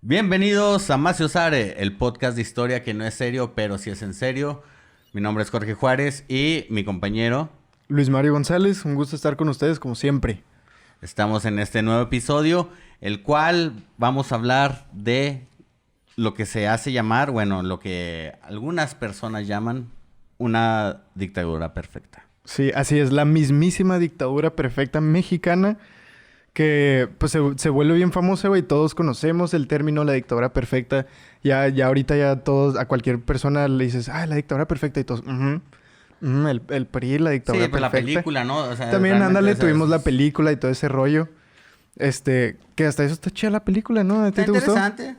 Bienvenidos a Macio Sare, el podcast de historia que no es serio, pero sí es en serio. Mi nombre es Jorge Juárez y mi compañero Luis Mario González. Un gusto estar con ustedes como siempre. Estamos en este nuevo episodio, el cual vamos a hablar de lo que se hace llamar, bueno, lo que algunas personas llaman una dictadura perfecta. Sí, así es, la mismísima dictadura perfecta mexicana que pues se vuelve bien famosa, güey. Todos conocemos el término la dictadura perfecta. Ya ahorita ya todos, a cualquier persona le dices, la dictadura perfecta y todos, el PRI, la dictadura Sí, pues perfecta. la película, ¿no? O sea, también, ándale, tuvimos la es... película y todo ese rollo. Que hasta eso está chida la película, ¿no? ¿A ti te gustó? Interesante.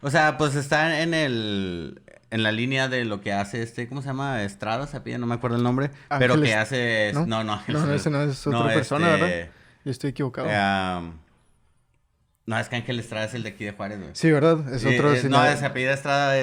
O sea, pues está en la línea de lo que hace ¿cómo se llama? Estrada, se pide, no me acuerdo el nombre. Ángeles, pero que hace... ¿no? No, No, ese no es otra persona, ¿verdad? Yo estoy equivocado. No, es que Ángel Estrada es el de aquí de Juárez, güey. Sí, ¿verdad? Es otro... No, se apellida Estrada,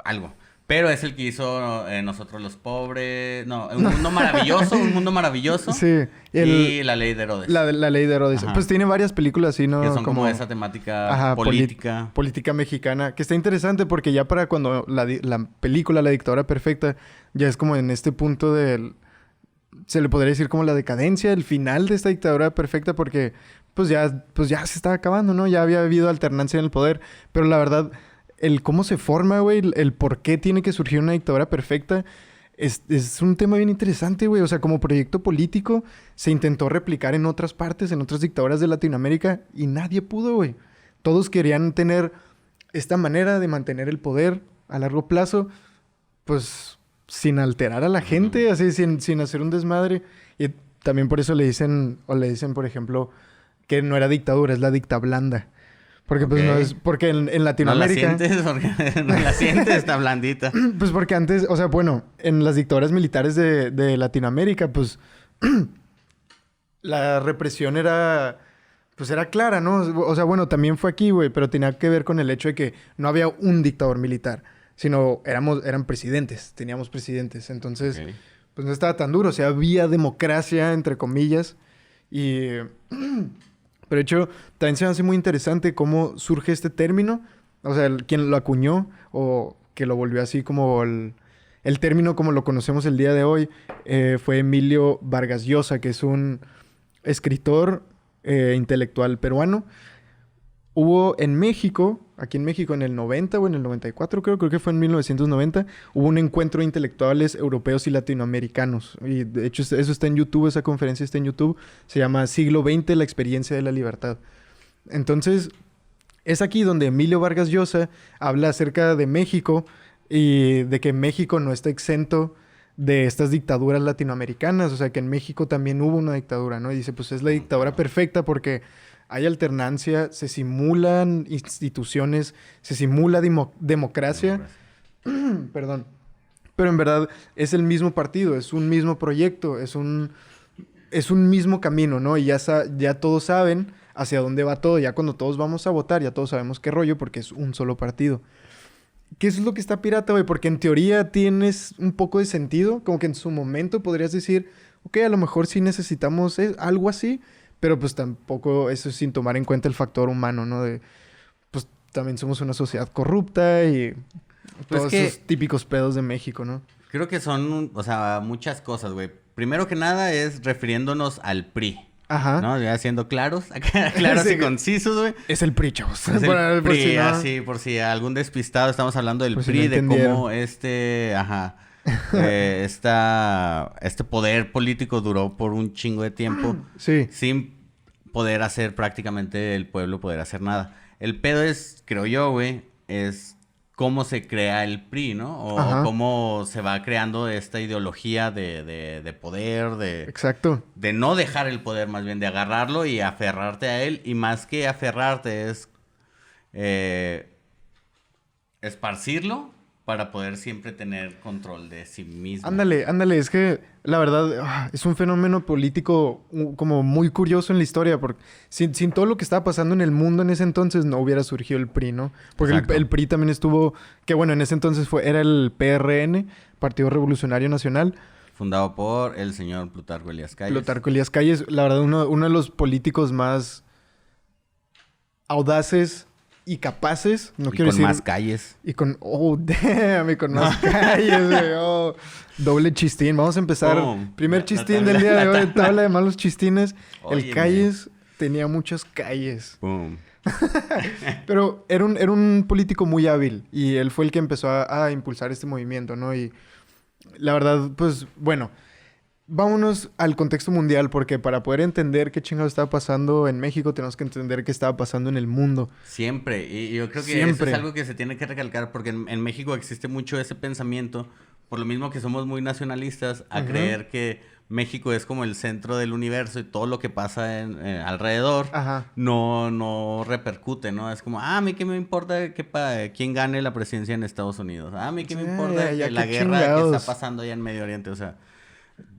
algo. Pero es el que hizo Nosotros los Pobres... No, Un Mundo Maravilloso, Un Mundo Maravilloso. Sí. Y La Ley de Herodes. La Ley de Herodes. Ajá. Pues tiene varias películas así, ¿no? Que son como esa temática política. Política mexicana. Que está interesante porque ya para cuando la película La Dictadura Perfecta ya es como en este punto del... Se le podría decir como la decadencia, el final de esta dictadura perfecta porque pues ya se estaba acabando, ¿no? Ya había habido alternancia en el poder. Pero la verdad, el cómo se forma, güey, el por qué tiene que surgir una dictadura perfecta... Es un tema bien interesante, güey. O sea, como proyecto político se intentó replicar en otras partes, en otras dictaduras de Latinoamérica y nadie pudo, güey. Todos querían tener esta manera de mantener el poder a largo plazo, pues sin alterar a la gente, así sin hacer un desmadre. Y también por eso le dicen, por ejemplo, que no era dictadura, es la dictablanda. Porque pues no es... Porque en Latinoamérica... No la sientes, porque no la sientes, está blandita. Pues porque antes... O sea, bueno, en las dictaduras militares de Latinoamérica, pues... la represión era... Pues era clara, ¿no? O sea, bueno, también fue aquí, güey. Pero tenía que ver con el hecho de que no había un dictador militar. Sino eran presidentes. Teníamos presidentes. Entonces, pues no estaba tan duro. O sea, había democracia, entre comillas. Y... Pero de hecho, también se me hace muy interesante cómo surge este término. O sea, quien lo acuñó o que lo volvió así como el término como lo conocemos el día de hoy fue Emilio Vargas Llosa, que es un escritor intelectual peruano. Hubo en México, aquí en México en el 90 o en el 94 creo que fue en 1990, hubo un encuentro de intelectuales europeos y latinoamericanos. Y de hecho eso está en YouTube, esa conferencia está en YouTube. Se llama Siglo XX, la experiencia de la libertad. Entonces, es aquí donde Emilio Vargas Llosa habla acerca de México y de que México no está exento de estas dictaduras latinoamericanas. O sea, que en México también hubo una dictadura, ¿no? Y dice, pues es la dictadura perfecta porque... hay alternancia, se simulan instituciones, se simula democracia. Perdón. Pero en verdad es el mismo partido, es un mismo proyecto, es un mismo camino, ¿no? Y ya todos saben hacia dónde va todo. Ya cuando todos vamos a votar, ya todos sabemos qué rollo porque es un solo partido. ¿Qué es lo que está pirata, güey? Porque en teoría tienes un poco de sentido. Como que en su momento podrías decir, ok, a lo mejor sí necesitamos algo así. Pero pues tampoco eso es sin tomar en cuenta el factor humano, ¿no? Pues también somos una sociedad corrupta y Pues todos esos típicos pedos de México, ¿no? Creo que son, muchas cosas, güey. Primero que nada es refiriéndonos al PRI. Ajá. ¿No? Ya siendo claros sí, y concisos, güey. Es el PRI, chavos. Es el PRI, si no... así, por si algún despistado, estamos hablando del PRI, si no de cómo este poder político duró por un chingo de tiempo. Sí. Sin poder hacer prácticamente el pueblo poder hacer nada. El pedo es, creo yo, güey, es cómo se crea el PRI, ¿no? O cómo se va creando esta ideología de poder, Exacto. De no dejar el poder, más bien de agarrarlo y aferrarte a él. Y más que aferrarte es esparcirlo para poder siempre tener control de sí mismo. Ándale, es que la verdad es un fenómeno político como muy curioso en la historia, porque sin todo lo que estaba pasando en el mundo en ese entonces no hubiera surgido el PRI, ¿no? Porque el PRI también estuvo, que bueno, en ese entonces era el PRN, Partido Revolucionario Nacional. Fundado por el señor Plutarco Elías Calles. Plutarco Elías Calles, la verdad, uno de los políticos más audaces y capaces, no y quiero decir... con más calles. Y con... Oh, damn, y con más calles, güey. Oh, doble chistín. Vamos a empezar. Primer chistín del día de hoy. Tabla de malos chistines. El Calles tenía muchas calles. Boom. Pero era un político muy hábil. Y él fue el que empezó a impulsar este movimiento, ¿no? Y la verdad, pues, bueno... Vámonos al contexto mundial, porque para poder entender qué chingado estaba pasando en México, tenemos que entender qué estaba pasando en el mundo. Siempre. Y yo creo que eso es algo que se tiene que recalcar, porque en México existe mucho ese pensamiento, por lo mismo que somos muy nacionalistas, a creer que México es como el centro del universo y todo lo que pasa alrededor no repercute, ¿no? Es como, a mí qué me importa quién gane la presidencia en Estados Unidos. A mí qué me importa la guerra que está pasando allá en Medio Oriente, o sea...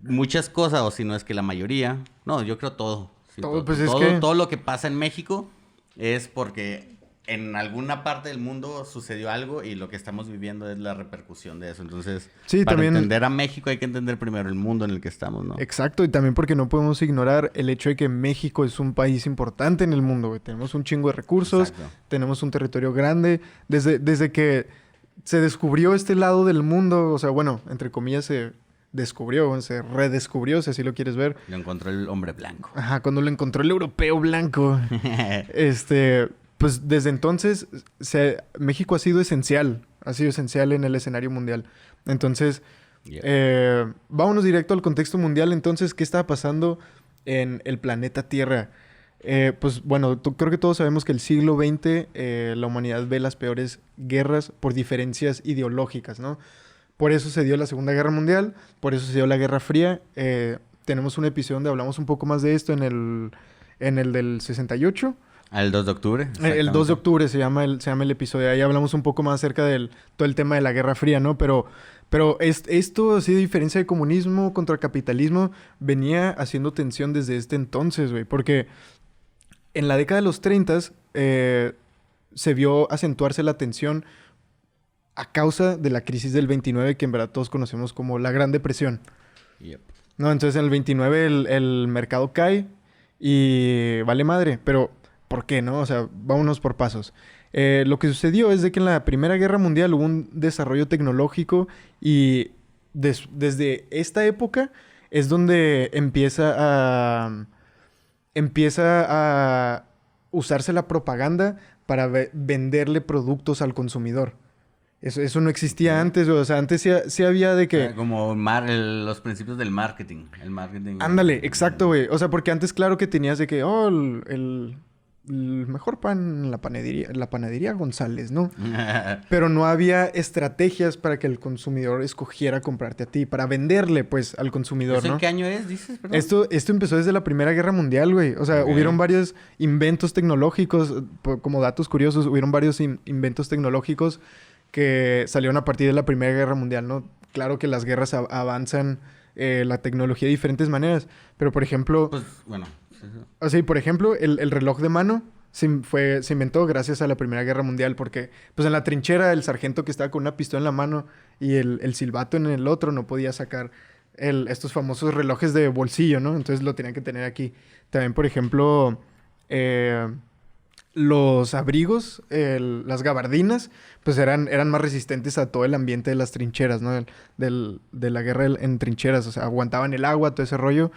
Muchas cosas, o si no es que la mayoría, no, yo creo todo. Sí, todo lo que pasa en México es porque en alguna parte del mundo sucedió algo y lo que estamos viviendo es la repercusión de eso. Entonces, para entender a México hay que entender primero el mundo en el que estamos, ¿no? Exacto, y también porque no podemos ignorar el hecho de que México es un país importante en el mundo, güey. Tenemos un chingo de recursos, tenemos un territorio grande. Desde que se descubrió este lado del mundo, o sea, bueno, entre comillas se redescubrió, si así lo quieres ver. Lo encontró el hombre blanco. Ajá, cuando lo encontró el europeo blanco. Pues desde entonces México ha sido esencial en el escenario mundial. Entonces, vámonos directo al contexto mundial. Entonces, ¿qué estaba pasando en el planeta Tierra? Pues bueno, creo que todos sabemos que el siglo XX la humanidad ve las peores guerras por diferencias ideológicas, ¿no? Por eso se dio la Segunda Guerra Mundial, por eso se dio la Guerra Fría. Tenemos un episodio donde hablamos un poco más de esto en el del 68. El 2 de octubre. El 2 de octubre se llama el episodio. Ahí hablamos un poco más acerca del todo el tema de la Guerra Fría, ¿no? Pero esto, así de diferencia de comunismo contra capitalismo, venía haciendo tensión desde este entonces, güey. Porque en la década de los 30 se vio acentuarse la tensión a causa de la crisis del 29, que en verdad todos conocemos como la Gran Depresión. Yep. No, entonces en el 29 el mercado cae y vale madre. Pero, ¿por qué, no? O sea, vámonos por pasos. Lo que sucedió es de que en la Primera Guerra Mundial hubo un desarrollo tecnológico y desde esta época es donde empieza a usarse la propaganda para venderle productos al consumidor. Eso no existía antes, o sea, antes sí había de que... Como los principios del marketing. El marketing. Ándale, exacto, güey. O sea, porque antes claro que tenías de que, el mejor pan en la panadería González, ¿no? Pero no había estrategias para que el consumidor escogiera comprarte a ti, para venderle, pues, al consumidor, ¿no? ¿En qué año es, dices? Perdón. Esto empezó desde la Primera Guerra Mundial, güey. O sea, hubieron varios inventos tecnológicos, como datos curiosos, hubieron varios inventos tecnológicos que salieron a partir de la Primera Guerra Mundial, ¿no? Claro que las guerras avanzan la tecnología de diferentes maneras, pero por ejemplo... Pues, bueno... O sea, por ejemplo, el reloj de mano se inventó gracias a la Primera Guerra Mundial porque, pues, en la trinchera el sargento que estaba con una pistola en la mano y el silbato en el otro no podía sacar estos famosos relojes de bolsillo, ¿no? Entonces lo tenían que tener aquí. También, por ejemplo, los abrigos, las gabardinas, pues eran más resistentes a todo el ambiente de las trincheras, ¿no? De la guerra en trincheras, o sea, aguantaban el agua, todo ese rollo.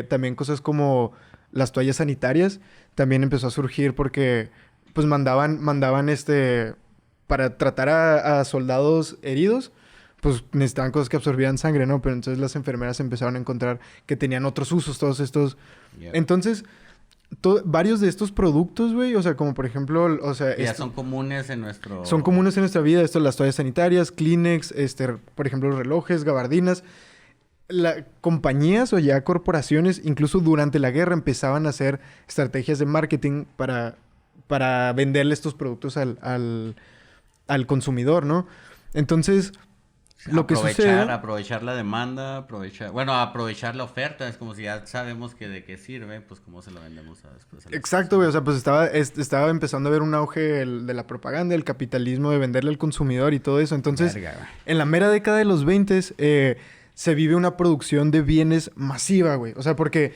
También cosas como las toallas sanitarias también empezó a surgir porque pues mandaban para tratar a soldados heridos, pues necesitaban cosas que absorbían sangre, ¿no? Pero entonces las enfermeras empezaron a encontrar que tenían otros usos, todos estos. Yep. Entonces, varios de estos productos, güey, o sea, como por ejemplo, o sea... Ya son comunes en nuestro... Son comunes en nuestra vida, las toallas sanitarias, Kleenex, por ejemplo, los relojes, gabardinas. Compañías o ya corporaciones, incluso durante la guerra, empezaban a hacer estrategias de marketing para venderle estos productos al consumidor, ¿no? Entonces, lo que sucede... Aprovechar la demanda, aprovechar la oferta. Es como si ya sabemos que de qué sirve, pues cómo se lo vendemos después. Exacto, güey. O sea, pues estaba empezando a haber un auge de la propaganda, el capitalismo, de venderle al consumidor y todo eso. Entonces, en la mera década de los 20s... se vive una producción de bienes masiva, güey. O sea, porque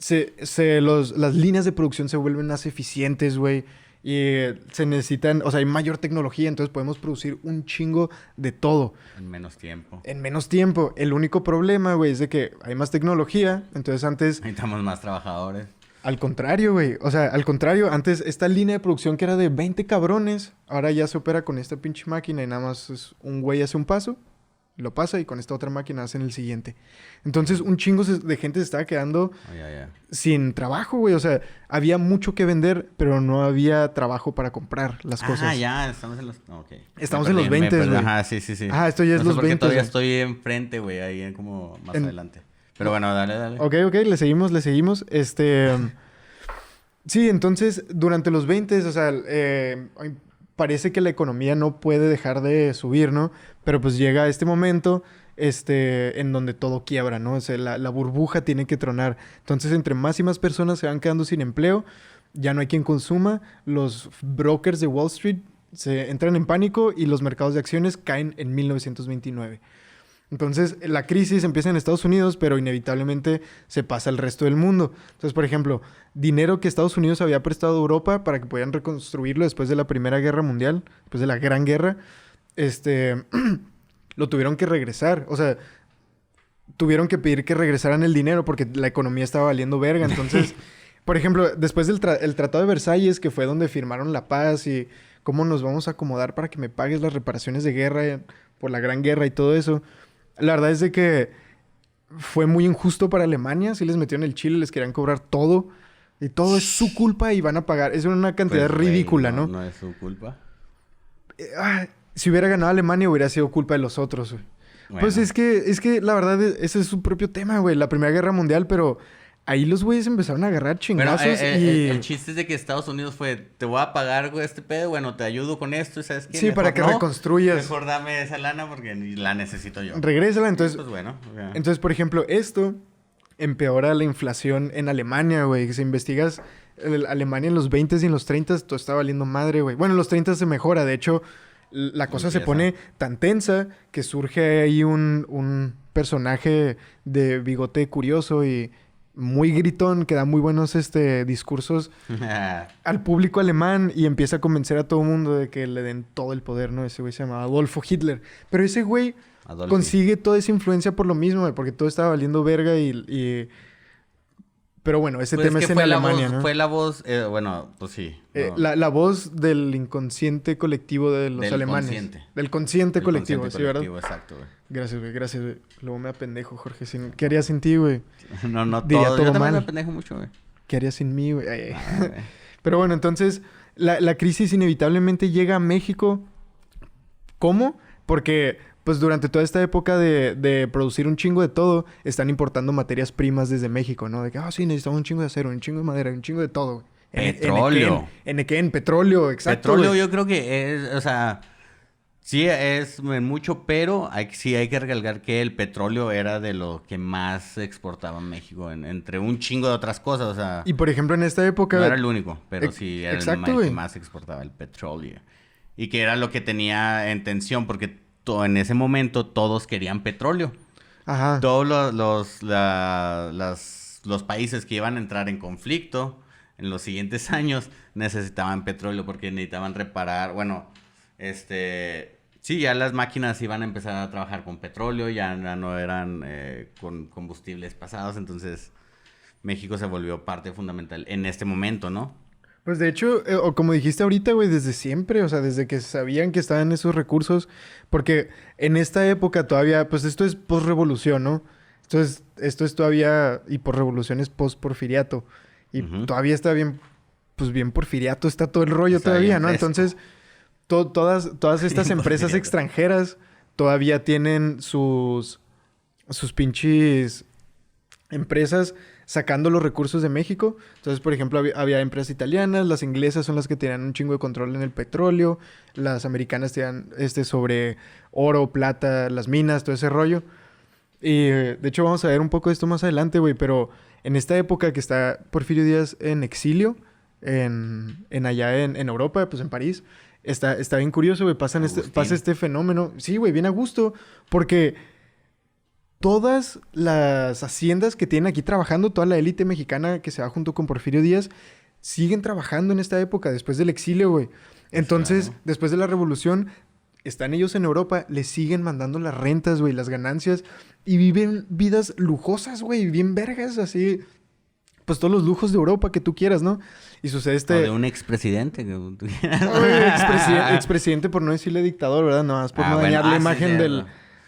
las líneas de producción se vuelven más eficientes, güey. Y se necesitan, o sea, hay mayor tecnología, entonces podemos producir un chingo de todo. En menos tiempo. En menos tiempo. El único problema, güey, es de que hay más tecnología, entonces antes... Necesitamos más trabajadores. Al contrario, güey. O sea, al contrario, antes esta línea de producción que era de 20 cabrones, ahora ya se opera con esta pinche máquina y nada más es un güey hace un paso, lo pasa y con esta otra máquina hacen el siguiente. Entonces, un chingo de gente se estaba quedando sin trabajo, güey. O sea, había mucho que vender, pero no había trabajo para comprar las cosas. Ah, ya, estamos en los... Okay. Estamos en los 20, güey. Ajá, sí. Ah, esto ya es los 20. Porque todavía estoy enfrente, güey, ahí como más adelante. Pero bueno, dale. Ok, le seguimos. Sí, entonces, durante los 20, o sea, parece que la economía no puede dejar de subir, ¿no? Pero pues llega este momento, en donde todo quiebra, ¿no? O sea, la burbuja tiene que tronar. Entonces, entre más y más personas se van quedando sin empleo, ya no hay quien consuma, los brokers de Wall Street se entran en pánico y los mercados de acciones caen en 1929. Entonces, la crisis empieza en Estados Unidos, pero inevitablemente se pasa al resto del mundo. Entonces, por ejemplo, dinero que Estados Unidos había prestado a Europa para que pudieran reconstruirlo después de la Primera Guerra Mundial, después de la Gran Guerra, lo tuvieron que regresar. O sea, tuvieron que pedir que regresaran el dinero porque la economía estaba valiendo verga. Entonces, por ejemplo, después del el Tratado de Versalles, que fue donde firmaron la paz y cómo nos vamos a acomodar para que me pagues las reparaciones de guerra por la Gran Guerra y todo eso. La verdad es de que fue muy injusto para Alemania. Sí les metieron el chile, les querían cobrar todo. Y todo es su culpa y van a pagar. Es una cantidad ridícula, ¿no? No es su culpa. Si hubiera ganado Alemania, hubiera sido culpa de los otros, güey. Bueno. Pues es que la verdad, ese es su propio tema, güey. La Primera Guerra Mundial, pero... Ahí los güeyes empezaron a agarrar chingazos y... El chiste es de que Estados Unidos fue... Te voy a pagar, güey, este pedo. Bueno, te ayudo con esto. ¿Y sabes qué? Sí, para que reconstruyas. Mejor dame esa lana porque la necesito yo. Regrésala. Entonces, pues bueno. Okay. Entonces, por ejemplo, esto empeora la inflación en Alemania, güey. Si investigas Alemania en los 20s y en los 30s, todo está valiendo madre, güey. Bueno, en los 30s se mejora. De hecho, la cosa se pone tan tensa que surge ahí un personaje de bigote curioso y... muy gritón, que da muy buenos discursos al público alemán y empieza a convencer a todo el mundo de que le den todo el poder, ¿no? Ese güey se llama Adolfo Hitler. Pero ese güey consigue toda esa influencia por lo mismo, güey, porque todo estaba valiendo verga y... Pero bueno, ese tema es en Alemania, ¿no? Fue la voz... bueno, pues sí. No. La voz del inconsciente colectivo de los alemanes. Del consciente colectivo, ¿sí, verdad? Exacto, güey. Gracias, güey. Luego me apendejo, Jorge. ¿Qué harías sin ti, güey? No, todo. Yo también me apendejo mucho, güey. ¿Qué harías sin mí, güey? Pero bueno, entonces, la crisis inevitablemente llega a México. ¿Cómo? Porque... pues durante toda esta época de producir un chingo de todo, están importando materias primas desde México, ¿no? De que, sí, necesitamos un chingo de acero, un chingo de madera, un chingo de todo, güey. Petróleo. Petróleo, exacto. Petróleo, yo creo que es, o sea, sí es mucho, pero sí hay que recalcar que el petróleo era de lo que más se exportaba en México, entre un chingo de otras cosas, o sea. Y por ejemplo, en esta época... no era el único, pero sí era el que más exportaba el petróleo. Y que era lo que tenía en tensión, porque... en ese momento todos querían petróleo. Ajá. Todos los países que iban a entrar en conflicto en los siguientes años necesitaban petróleo porque necesitaban reparar, bueno, sí, ya las máquinas iban a empezar a trabajar con petróleo, ya no eran con combustibles pasados, entonces México se volvió parte fundamental en este momento, ¿no? Pues de hecho, o como dijiste ahorita, güey, desde siempre, o sea, desde que sabían que estaban esos recursos, porque en esta época todavía, pues esto es post-revolución, ¿no? Esto es todavía, y post-revolución es post-porfiriato, y todavía está bien, pues bien porfiriato está todo el rollo está todavía, ¿no? Fresco. Entonces, todas estas empresas extranjeras todavía tienen sus pinches empresas sacando los recursos de México. Entonces, por ejemplo, había empresas italianas, las inglesas son las que tenían un chingo de control en el petróleo, las americanas tenían sobre oro, plata, las minas, todo ese rollo. Y de hecho vamos a ver un poco de esto más adelante, güey, pero en esta época que está Porfirio Díaz en exilio, allá en Europa, pues en París, está bien curioso, güey, pasa este fenómeno. Sí, güey, bien a gusto, porque... todas las haciendas que tienen aquí trabajando, toda la élite mexicana que se va junto con Porfirio Díaz, siguen trabajando en esta época, después del exilio, güey. Entonces, claro, después de la revolución, están ellos en Europa, les siguen mandando las rentas, güey, las ganancias, y viven vidas lujosas, güey, bien vergas, así, pues todos los lujos de Europa que tú quieras, ¿no? Y sucede O de un expresidente. Expresidente por no decirle dictador, ¿verdad? No, es por no dañar la imagen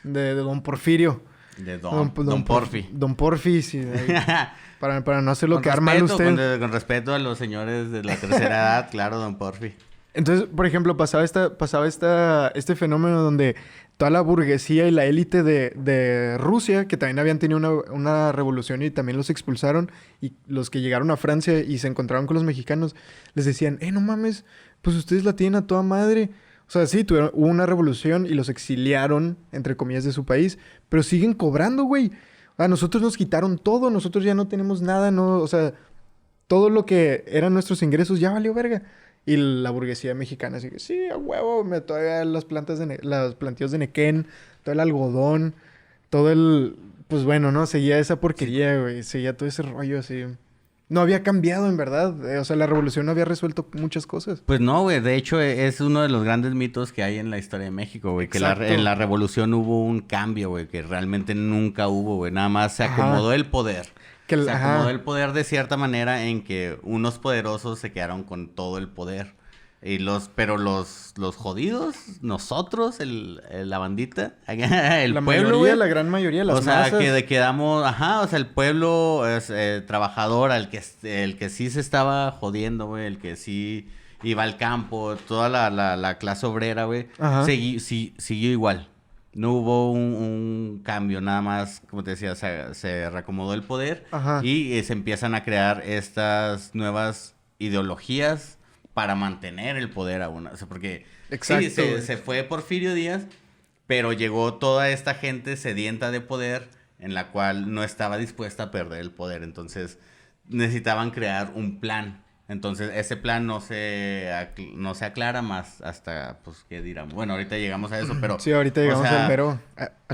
de don Porfirio. De don Porfi. Don Porfi, sí. Para no hacerlo quedar mal usted. Con respeto a los señores de la tercera edad, claro, don Porfi. Entonces, por ejemplo, pasaba este fenómeno donde toda la burguesía y la élite de Rusia, que también habían tenido una revolución y también los expulsaron, y los que llegaron a Francia y se encontraron con los mexicanos, les decían, no mames, pues ustedes la tienen a toda madre. O sea, sí, hubo una revolución y los exiliaron, entre comillas, de su país, pero siguen cobrando, güey. A nosotros nos quitaron todo, nosotros ya no tenemos nada, no, o sea, todo lo que eran nuestros ingresos ya valió verga. Y la burguesía mexicana así que, sí, a huevo, todavía las plantíos de Nequén, todo el algodón, todo el... Pues bueno, ¿no? Seguía esa porquería, güey. Seguía todo ese rollo así. No había cambiado, en verdad. O sea, la revolución no había resuelto muchas cosas. Pues no, güey. De hecho, es uno de los grandes mitos que hay en la historia de México, güey. Que en la revolución hubo un cambio, güey. Que realmente nunca hubo, güey. Nada más se acomodó el poder. Se acomodó el poder de cierta manera en que unos poderosos se quedaron con todo el poder. Pero los jodidos, nosotros, la bandita, el pueblo, güey. La gran mayoría, las masas. O sea, que quedamos, o sea, el pueblo trabajador, el que sí se estaba jodiendo, güey, el que sí iba al campo, toda la clase obrera, güey, siguió igual. No hubo un cambio, nada más, como te decía, se reacomodó el poder y se empiezan a crear estas nuevas ideologías para mantener el poder aún. O sea, porque sí, se fue Porfirio Díaz, pero llegó toda esta gente sedienta de poder en la cual no estaba dispuesta a perder el poder. Entonces, necesitaban crear un plan. Entonces, ese plan no se aclara más hasta, pues, ¿qué dirán? Bueno, ahorita llegamos a eso, pero... Sí, ahorita llegamos al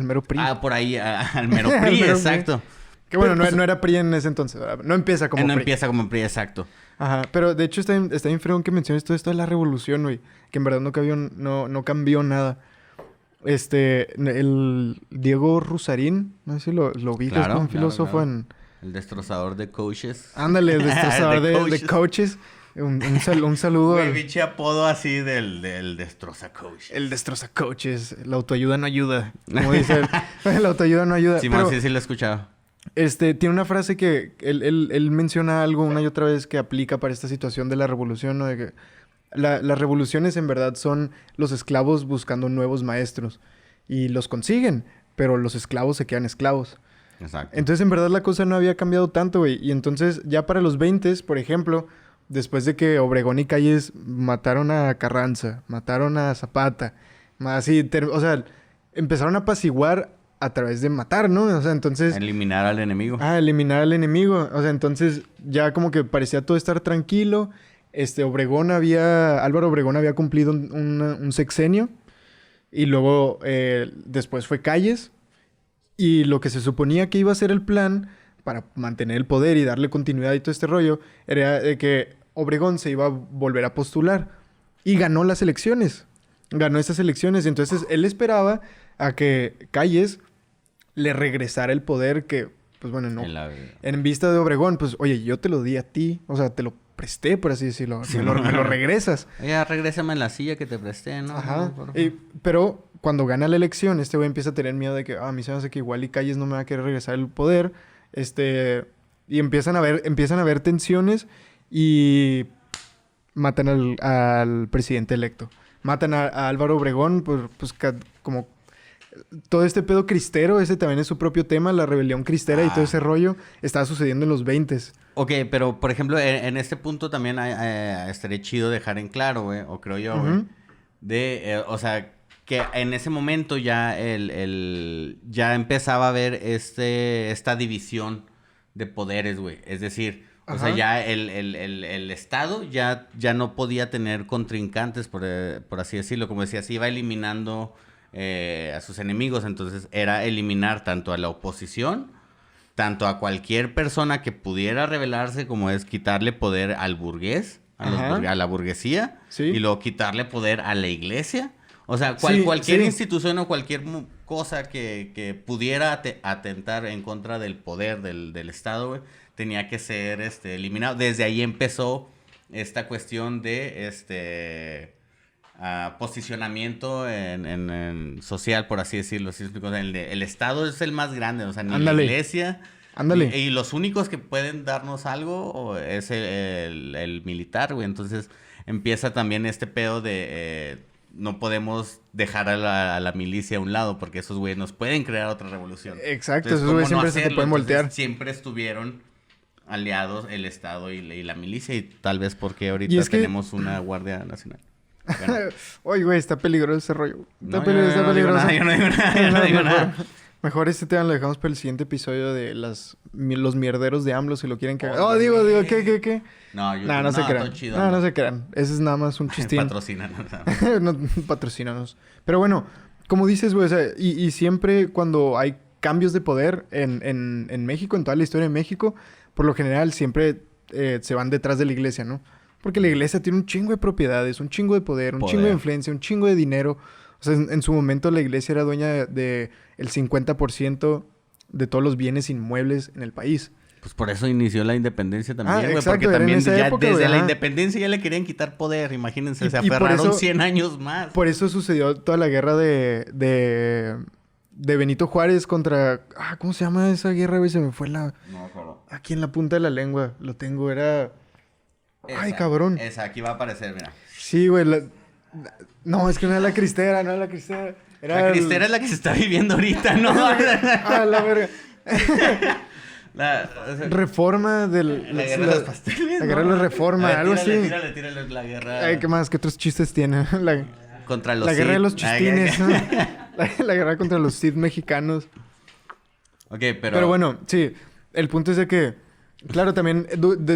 mero PRI. Por ahí, al mero PRI, exacto. Que bueno, no era PRI en ese entonces, ¿verdad? No empieza como PRI. No empieza como PRI, exacto. Ajá, pero de hecho está bien fregón que menciones todo esto de la revolución, güey. Que en verdad no cambió nada. El Diego Rusarín, no sé si lo ubicas, como un filósofo en... El destrozador de coaches. Ándale, el destrozador de coaches. Un saludo. Güey, biche apodo así del destroza coaches. El destroza coaches. La autoayuda no ayuda. Como dice la autoayuda no ayuda. Sí, pero, sí lo he escuchado. Tiene una frase que él menciona algo una y otra vez que aplica para esta situación de la revolución, ¿no? De que las revoluciones en verdad son los esclavos buscando nuevos maestros. Y los consiguen, pero los esclavos se quedan esclavos. Exacto. Entonces, en verdad, la cosa no había cambiado tanto, güey. Y entonces, ya para los 20s, por ejemplo, después de que Obregón y Calles mataron a Carranza, mataron a Zapata, o sea, empezaron a apaciguar a través de matar, ¿no? O sea, entonces... Eliminar al enemigo. Eliminar al enemigo. O sea, entonces, ya como que parecía todo estar tranquilo. Álvaro Obregón había cumplido un sexenio. Y luego, después fue Calles. Y lo que se suponía que iba a ser el plan para mantener el poder y darle continuidad y todo este rollo era de que Obregón se iba a volver a postular. Y ganó las elecciones. Ganó esas elecciones. Y entonces él esperaba a que Calles le regresara el poder que, pues bueno, no. En vista de Obregón, pues, oye, yo te lo di a ti. O sea, te lo presté, por así decirlo. Sí, me lo regresas. Ya, regrésame en la silla que te presté, ¿no? Ajá. Pero cuando gana la elección, este güey empieza a tener miedo de que, a mí se me hace que igual y Calles no me va a querer regresar el poder. Y empiezan a haber tensiones y matan al presidente electo. Matan a Álvaro Obregón, pues como todo este pedo cristero, ese también es su propio tema, la rebelión cristera y todo ese rollo estaba sucediendo en los 20s. Ok, pero por ejemplo, en este punto también estaría chido dejar en claro, güey, o creo yo, güey, o sea, que en ese momento ya ya empezaba a haber esta división de poderes, güey. Es decir, o sea, ya el Estado ya no podía tener contrincantes, por así decirlo. Como decía, se iba eliminando a sus enemigos. Entonces, era eliminar tanto a la oposición tanto a cualquier persona que pudiera rebelarse, como es quitarle poder al burgués, a la burguesía, sí. Y luego quitarle poder a la iglesia. O sea, cualquier institución o cualquier cosa que pudiera atentar en contra del poder del Estado, güey, tenía que ser eliminado. Desde ahí empezó esta cuestión de posicionamiento en social, por así decirlo. ¿Sí? El Estado es el más grande, o sea, ni la iglesia. Ándale. Y los únicos que pueden darnos algo es el militar, güey. Entonces empieza también este pedo de no podemos dejar a la milicia a un lado, porque esos güeyes nos pueden crear otra revolución. Exacto, esos güeyes siempre se te pueden voltear. Entonces, siempre estuvieron aliados el Estado y la milicia, y tal vez porque ahorita tenemos una Guardia Nacional. Bueno. Oye, güey, está peligroso ese rollo. Está peligroso. Yo no digo nada. Mejor este tema lo dejamos para el siguiente episodio de los mierderos de AMLO, si lo quieren que... digo, ¿qué? No se crean. No se crean. Ese es nada más un chistín. Patrocínanos. No, patrocínanos. Pero bueno, como dices, güey, o sea, y siempre cuando hay cambios de poder en México, en toda la historia de México, por lo general siempre se van detrás de la iglesia, ¿no? Porque la iglesia tiene un chingo de propiedades, un chingo de poder, un chingo de influencia, un chingo de dinero. O sea, en su momento la iglesia era dueña de el 50% de todos los bienes inmuebles en el país. Pues por eso inició la independencia también, güey. Porque también desde la independencia ya le querían quitar poder. Imagínense, se aferraron 100 años más. Por eso sucedió toda la guerra de Benito Juárez contra... ¿cómo se llama esa guerra, güey? Se me fue la... No, claro. Aquí en la punta de la lengua lo tengo, era... cabrón. Esa, aquí va a aparecer, mira. Sí, güey, no, es que no era la cristera, Era la cristera es la que se está viviendo ahorita, ¿no? La verga. Reforma del... La guerra de los pasteles, La guerra de la reforma, algo así. Tírale la guerra... ¿Qué más? ¿Qué otros chistes tiene? Contra los La guerra Sith. de los chistines, ¿no? La guerra contra los Sith mexicanos. Ok, Pero bueno, sí. El punto es de que... Claro, también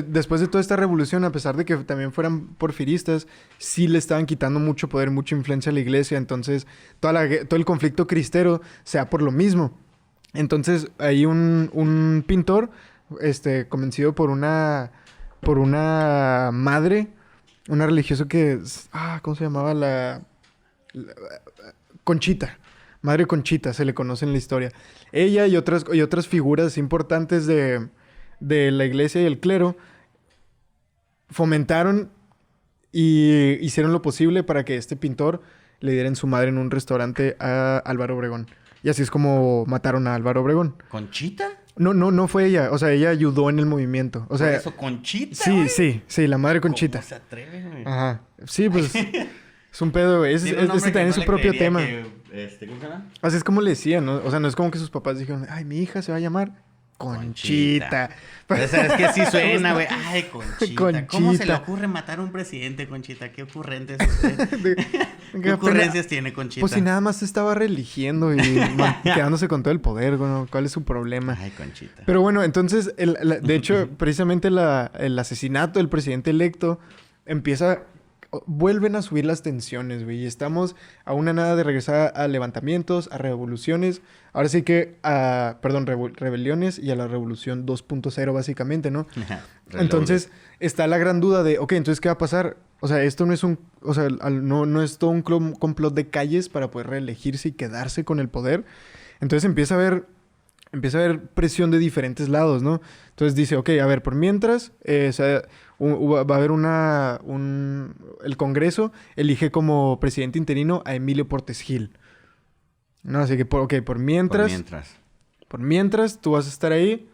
después de toda esta revolución, a pesar de que también fueran porfiristas, sí le estaban quitando mucho poder, mucha influencia a la iglesia. Entonces, todo el conflicto cristero se da por lo mismo. Entonces, hay un pintor, convencido por una madre, una religiosa que... ¿cómo se llamaba? Conchita. Madre Conchita, se le conoce en la historia. Ella y otras figuras importantes de la iglesia y el clero fomentaron y hicieron lo posible para que este pintor le diera en su madre en un restaurante a Álvaro Obregón. Y así es como mataron a Álvaro Obregón. ¿Conchita? No fue ella. O sea, ella ayudó en el movimiento. O sea, ¿por eso Conchita, sí, güey? Sí, la madre Conchita. ¿Cómo se atreve, güey? Ajá. Sí, pues... Es un pedo, güey. También es su propio tema. ¿Cómo se llama? Así es como le decían, ¿no? O sea, no es como que sus papás dijeron... mi hija se va a llamar... Conchita. Pero sabes que sí suena, güey. Ay, Conchita. Conchita. ¿Cómo se le ocurre matar a un presidente, Conchita? ¿Qué ocurrentes usted? ¿Qué ocurrencias tiene, Conchita? Pues si nada más se estaba religiendo y quedándose con todo el poder, bueno, ¿cuál es su problema? Ay, Conchita. Pero bueno, entonces, de hecho, precisamente el asesinato del presidente electo vuelven a subir las tensiones, güey. Y estamos a una nada de regresar a levantamientos, a revoluciones. Ahora sí que rebeliones y a la revolución 2.0, básicamente, ¿no? Entonces, está la gran duda de, entonces, ¿qué va a pasar? O sea, esto no es no es todo un complot de calles para poder reelegirse y quedarse con el poder. Entonces, empieza a haber presión de diferentes lados, ¿no? Entonces dice, a ver, por mientras, va a haber el Congreso elige como presidente interino a Emilio Portes Gil. No, así que, por mientras... Por mientras, tú vas a estar ahí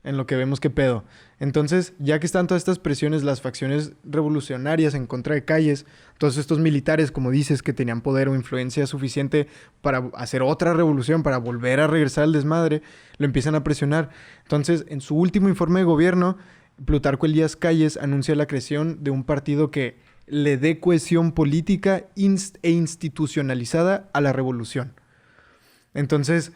en lo que vemos qué pedo. Entonces, ya que están todas estas presiones, las facciones revolucionarias en contra de Calles, todos estos militares, como dices, que tenían poder o influencia suficiente para hacer otra revolución, para volver a regresar al desmadre, lo empiezan a presionar. Entonces, en su último informe de gobierno, Plutarco Elías Calles anuncia la creación de un partido que le dé cohesión política e institucionalizada a la revolución. Entonces,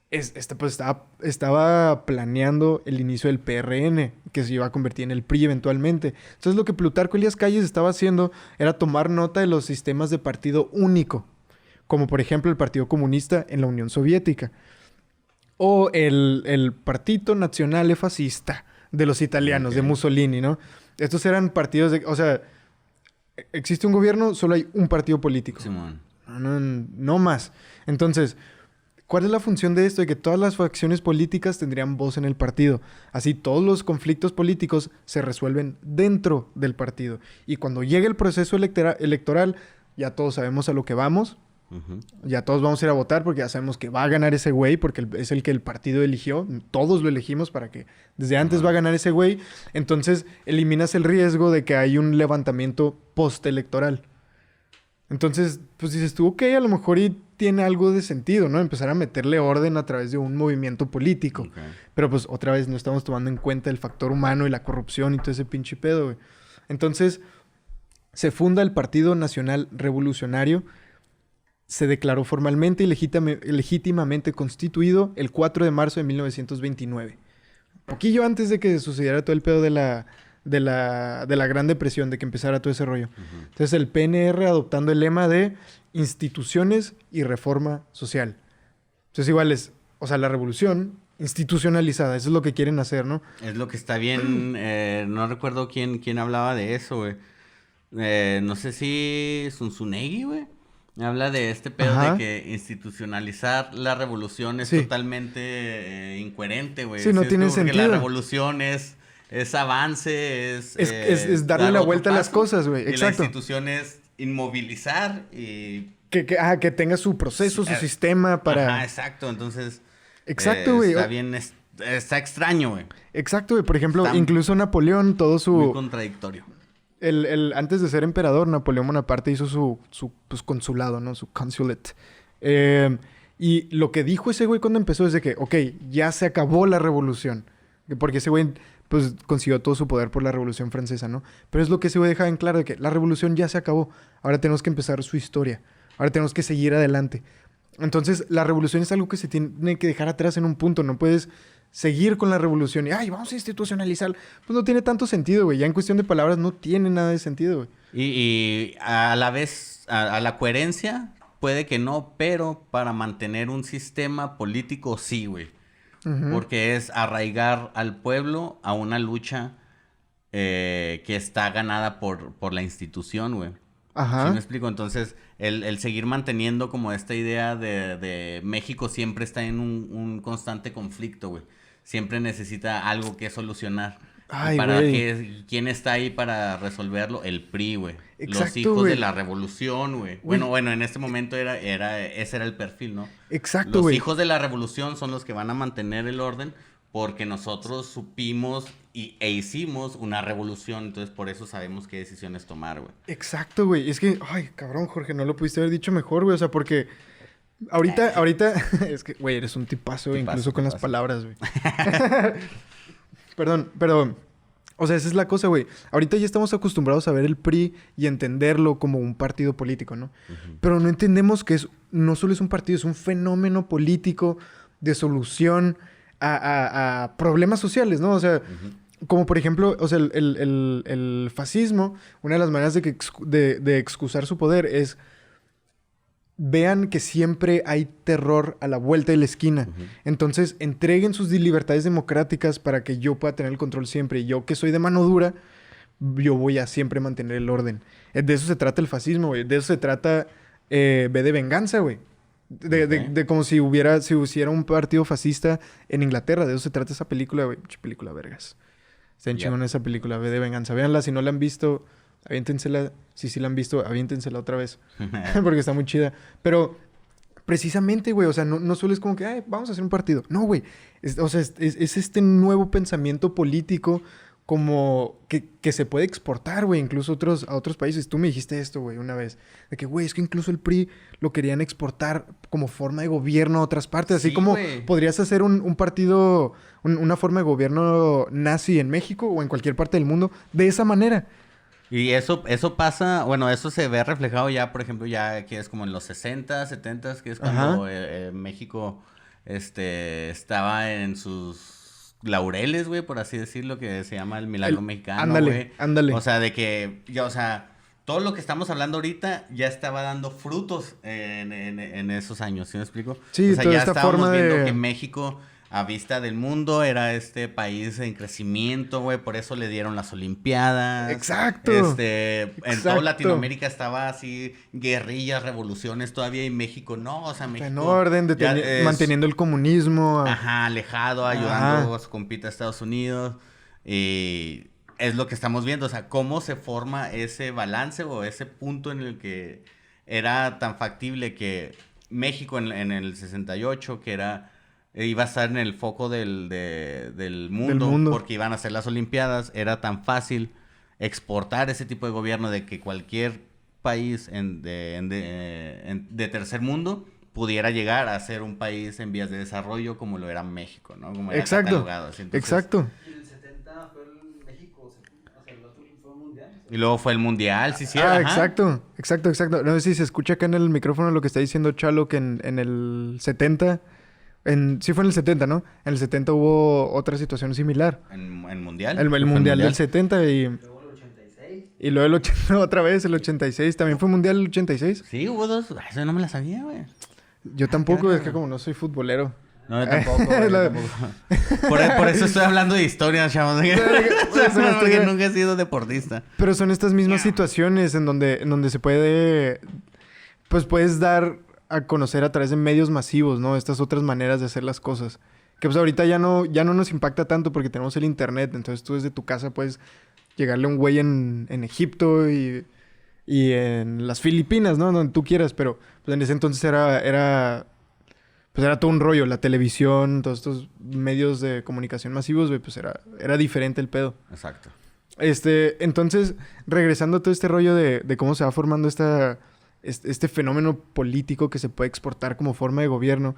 pues estaba planeando el inicio del PRN, que se iba a convertir en el PRI eventualmente. Entonces, lo que Plutarco Elías Calles estaba haciendo era tomar nota de los sistemas de partido único, como por ejemplo el Partido Comunista en la Unión Soviética. o el Partito Nazionale Fascista de los italianos, de Mussolini, ¿no? Estos eran partidos de... O sea, existe un gobierno, solo hay un partido político. Simón. No más. Entonces, ¿cuál es la función de esto? De que todas las facciones políticas tendrían voz en el partido. Así, todos los conflictos políticos se resuelven dentro del partido. Y cuando llegue el proceso electoral, ya todos sabemos a lo que vamos. Uh-huh. Ya todos vamos a ir a votar porque ya sabemos que va a ganar ese güey porque es el que el partido eligió. Todos lo elegimos para que desde antes va a ganar ese güey. Entonces eliminas el riesgo de que hay un levantamiento postelectoral. Entonces, pues dices tú, ok, a lo mejor y tiene algo de sentido, ¿no? Empezar a meterle orden a través de un movimiento político. Okay. Pero pues otra vez no estamos tomando en cuenta el factor humano y la corrupción y todo ese pinche pedo, güey. Entonces, se funda el Partido Nacional Revolucionario. Se declaró formalmente y legítimamente constituido el 4 de marzo de 1929. Poquillo antes de que sucediera todo el pedo de la Gran Depresión, de que empezara todo ese rollo. Uh-huh. Entonces el PNR adoptando el lema de instituciones y reforma social. Entonces igual es, o sea, la revolución institucionalizada, eso es lo que quieren hacer, ¿no? Es lo que está bien, no recuerdo quién hablaba de eso, güey. No sé si Zunzunegui, güey. Habla de este pedo de que institucionalizar la revolución es totalmente incoherente, güey. Sí, no tiene sentido. La revolución es avance, es darle la vuelta a las cosas, güey. Exacto. Y la institución es inmovilizar y... Que tenga su proceso, su sistema para... Ajá, exacto. Entonces... Exacto, güey. Está bien... Está extraño, güey. Exacto, güey. Por ejemplo, incluso Napoleón, todo su... Muy contradictorio. Antes de ser emperador, Napoleón Bonaparte hizo su pues, consulado, ¿no? Su consulate. Y lo que dijo ese güey cuando empezó es de que, ok, ya se acabó la revolución. Porque ese güey, pues, consiguió todo su poder por la Revolución Francesa, ¿no? Pero es lo que ese güey dejaba en claro, de que la revolución ya se acabó. Ahora tenemos que empezar su historia. Ahora tenemos que seguir adelante. Entonces, la revolución es algo que se tiene que dejar atrás en un punto. No puedes seguir con la revolución y, ay, vamos a institucionalizar. Pues no tiene tanto sentido, güey. Ya en cuestión de palabras no tiene nada de sentido, güey. Y a la vez, a la coherencia, puede que no, pero para mantener un sistema político, sí, güey. Uh-huh. Porque es arraigar al pueblo a una lucha que está ganada por la institución, güey. Ajá. ¿Sí me explico? Entonces, el seguir manteniendo como esta idea de México siempre está en un constante conflicto, güey. Siempre necesita algo que solucionar. Ay, ¿Quién está ahí para resolverlo? El PRI, güey. Exacto, los hijos güey. de la revolución, güey. Bueno, en este momento ese era el perfil, ¿no? Exacto, güey. Los hijos de la revolución son los que van a mantener el orden porque nosotros supimos e hicimos una revolución. Entonces, por eso sabemos qué decisiones tomar, güey. Exacto, güey. Es que, ay, cabrón, Jorge, no lo pudiste haber dicho mejor, güey. O sea, porque ahorita, es que, güey, eres un tipazo, incluso con las palabras, güey. Perdón, pero, o sea, esa es la cosa, güey. Ahorita ya estamos acostumbrados a ver el PRI y entenderlo como un partido político, ¿no? Uh-huh. Pero no entendemos que no solo es un partido, es un fenómeno político de solución a problemas sociales, ¿no? O sea, uh-huh. Como por ejemplo, o sea, el fascismo, una de las maneras de excusar su poder es vean que siempre hay terror a la vuelta de la esquina. Uh-huh. Entonces, entreguen sus libertades democráticas para que yo pueda tener el control siempre. Y yo, que soy de mano dura, yo voy a siempre mantener el orden. De eso se trata el fascismo, güey. De eso se trata V de venganza, güey. De como si hubiera un partido fascista en Inglaterra. De eso se trata esa película, güey. Película vergas. Está en chingón esa película, V de venganza. Véanla, si no la han visto... Aviéntensela, si la han visto, aviéntensela otra vez. Porque está muy chida. Pero precisamente, güey, o sea, no solo es como que, ay, vamos a hacer un partido. No, güey. Es este nuevo pensamiento político como que se puede exportar, güey, incluso a otros países. Tú me dijiste esto, güey, una vez. De que, güey, es que incluso el PRI lo querían exportar como forma de gobierno a otras partes. Así como podrías hacer un partido, una forma de gobierno nazi en México o en cualquier parte del mundo de esa manera. Y eso pasa, bueno, eso se ve reflejado ya, por ejemplo, ya que es como en los 60, 70, que es cuando México estaba en sus laureles, güey, por así decirlo, que se llama el milagro mexicano, güey. Ándale. O sea, de que, ya, o sea, todo lo que estamos hablando ahorita ya estaba dando frutos en esos años, ¿sí me explico? Sí, o sea, toda ya esta estábamos forma viendo de... que México, a vista del mundo, era este país en crecimiento, güey. Por eso le dieron las Olimpiadas. Exacto. En toda Latinoamérica estaba así, guerrillas, revoluciones todavía, y México no, o sea, México... En orden, manteniendo el comunismo. Ajá, alejado, ayudando a su compita a Estados Unidos. Y es lo que estamos viendo, o sea, cómo se forma ese balance o ese punto en el que era tan factible que México en el 68, que iba a estar en el foco del mundo, porque iban a ser las Olimpiadas, era tan fácil exportar ese tipo de gobierno de que cualquier país de tercer mundo pudiera llegar a ser un país en vías de desarrollo como lo era México, ¿no? Como era catalogado. Así. Entonces, exacto. Y en el 70 fue el México, o sea, el otro fue un mundial. O sea, y luego fue el mundial, sí, sí. Exacto. No sé si se escucha acá en el micrófono lo que está diciendo Chalo, que en el 70... sí fue en el 70, ¿no? En el 70 hubo otra situación similar. ¿En mundial? El mundial del 70 y... luego el 86. Y luego otra vez el 86. ¿También fue mundial el 86? Sí, hubo dos. Eso no me la sabía, güey. Yo tampoco, es que como no soy futbolero. No, yo tampoco, güey, yo tampoco. Por eso estoy hablando de historia, chavos. Porque nunca he sido deportista. Pero son estas mismas situaciones en donde se puede... Pues puedes dar a conocer a través de medios masivos, ¿no? Estas otras maneras de hacer las cosas. Que pues ahorita ya no nos impacta tanto porque tenemos el internet. Entonces tú desde tu casa puedes llegarle a un güey en Egipto y en las Filipinas, ¿no? Donde tú quieras. Pero pues en ese entonces era todo un rollo. La televisión, todos estos medios de comunicación masivos, güey, pues era diferente el pedo. Exacto. Entonces, regresando a todo este rollo de cómo se va formando este fenómeno político que se puede exportar como forma de gobierno,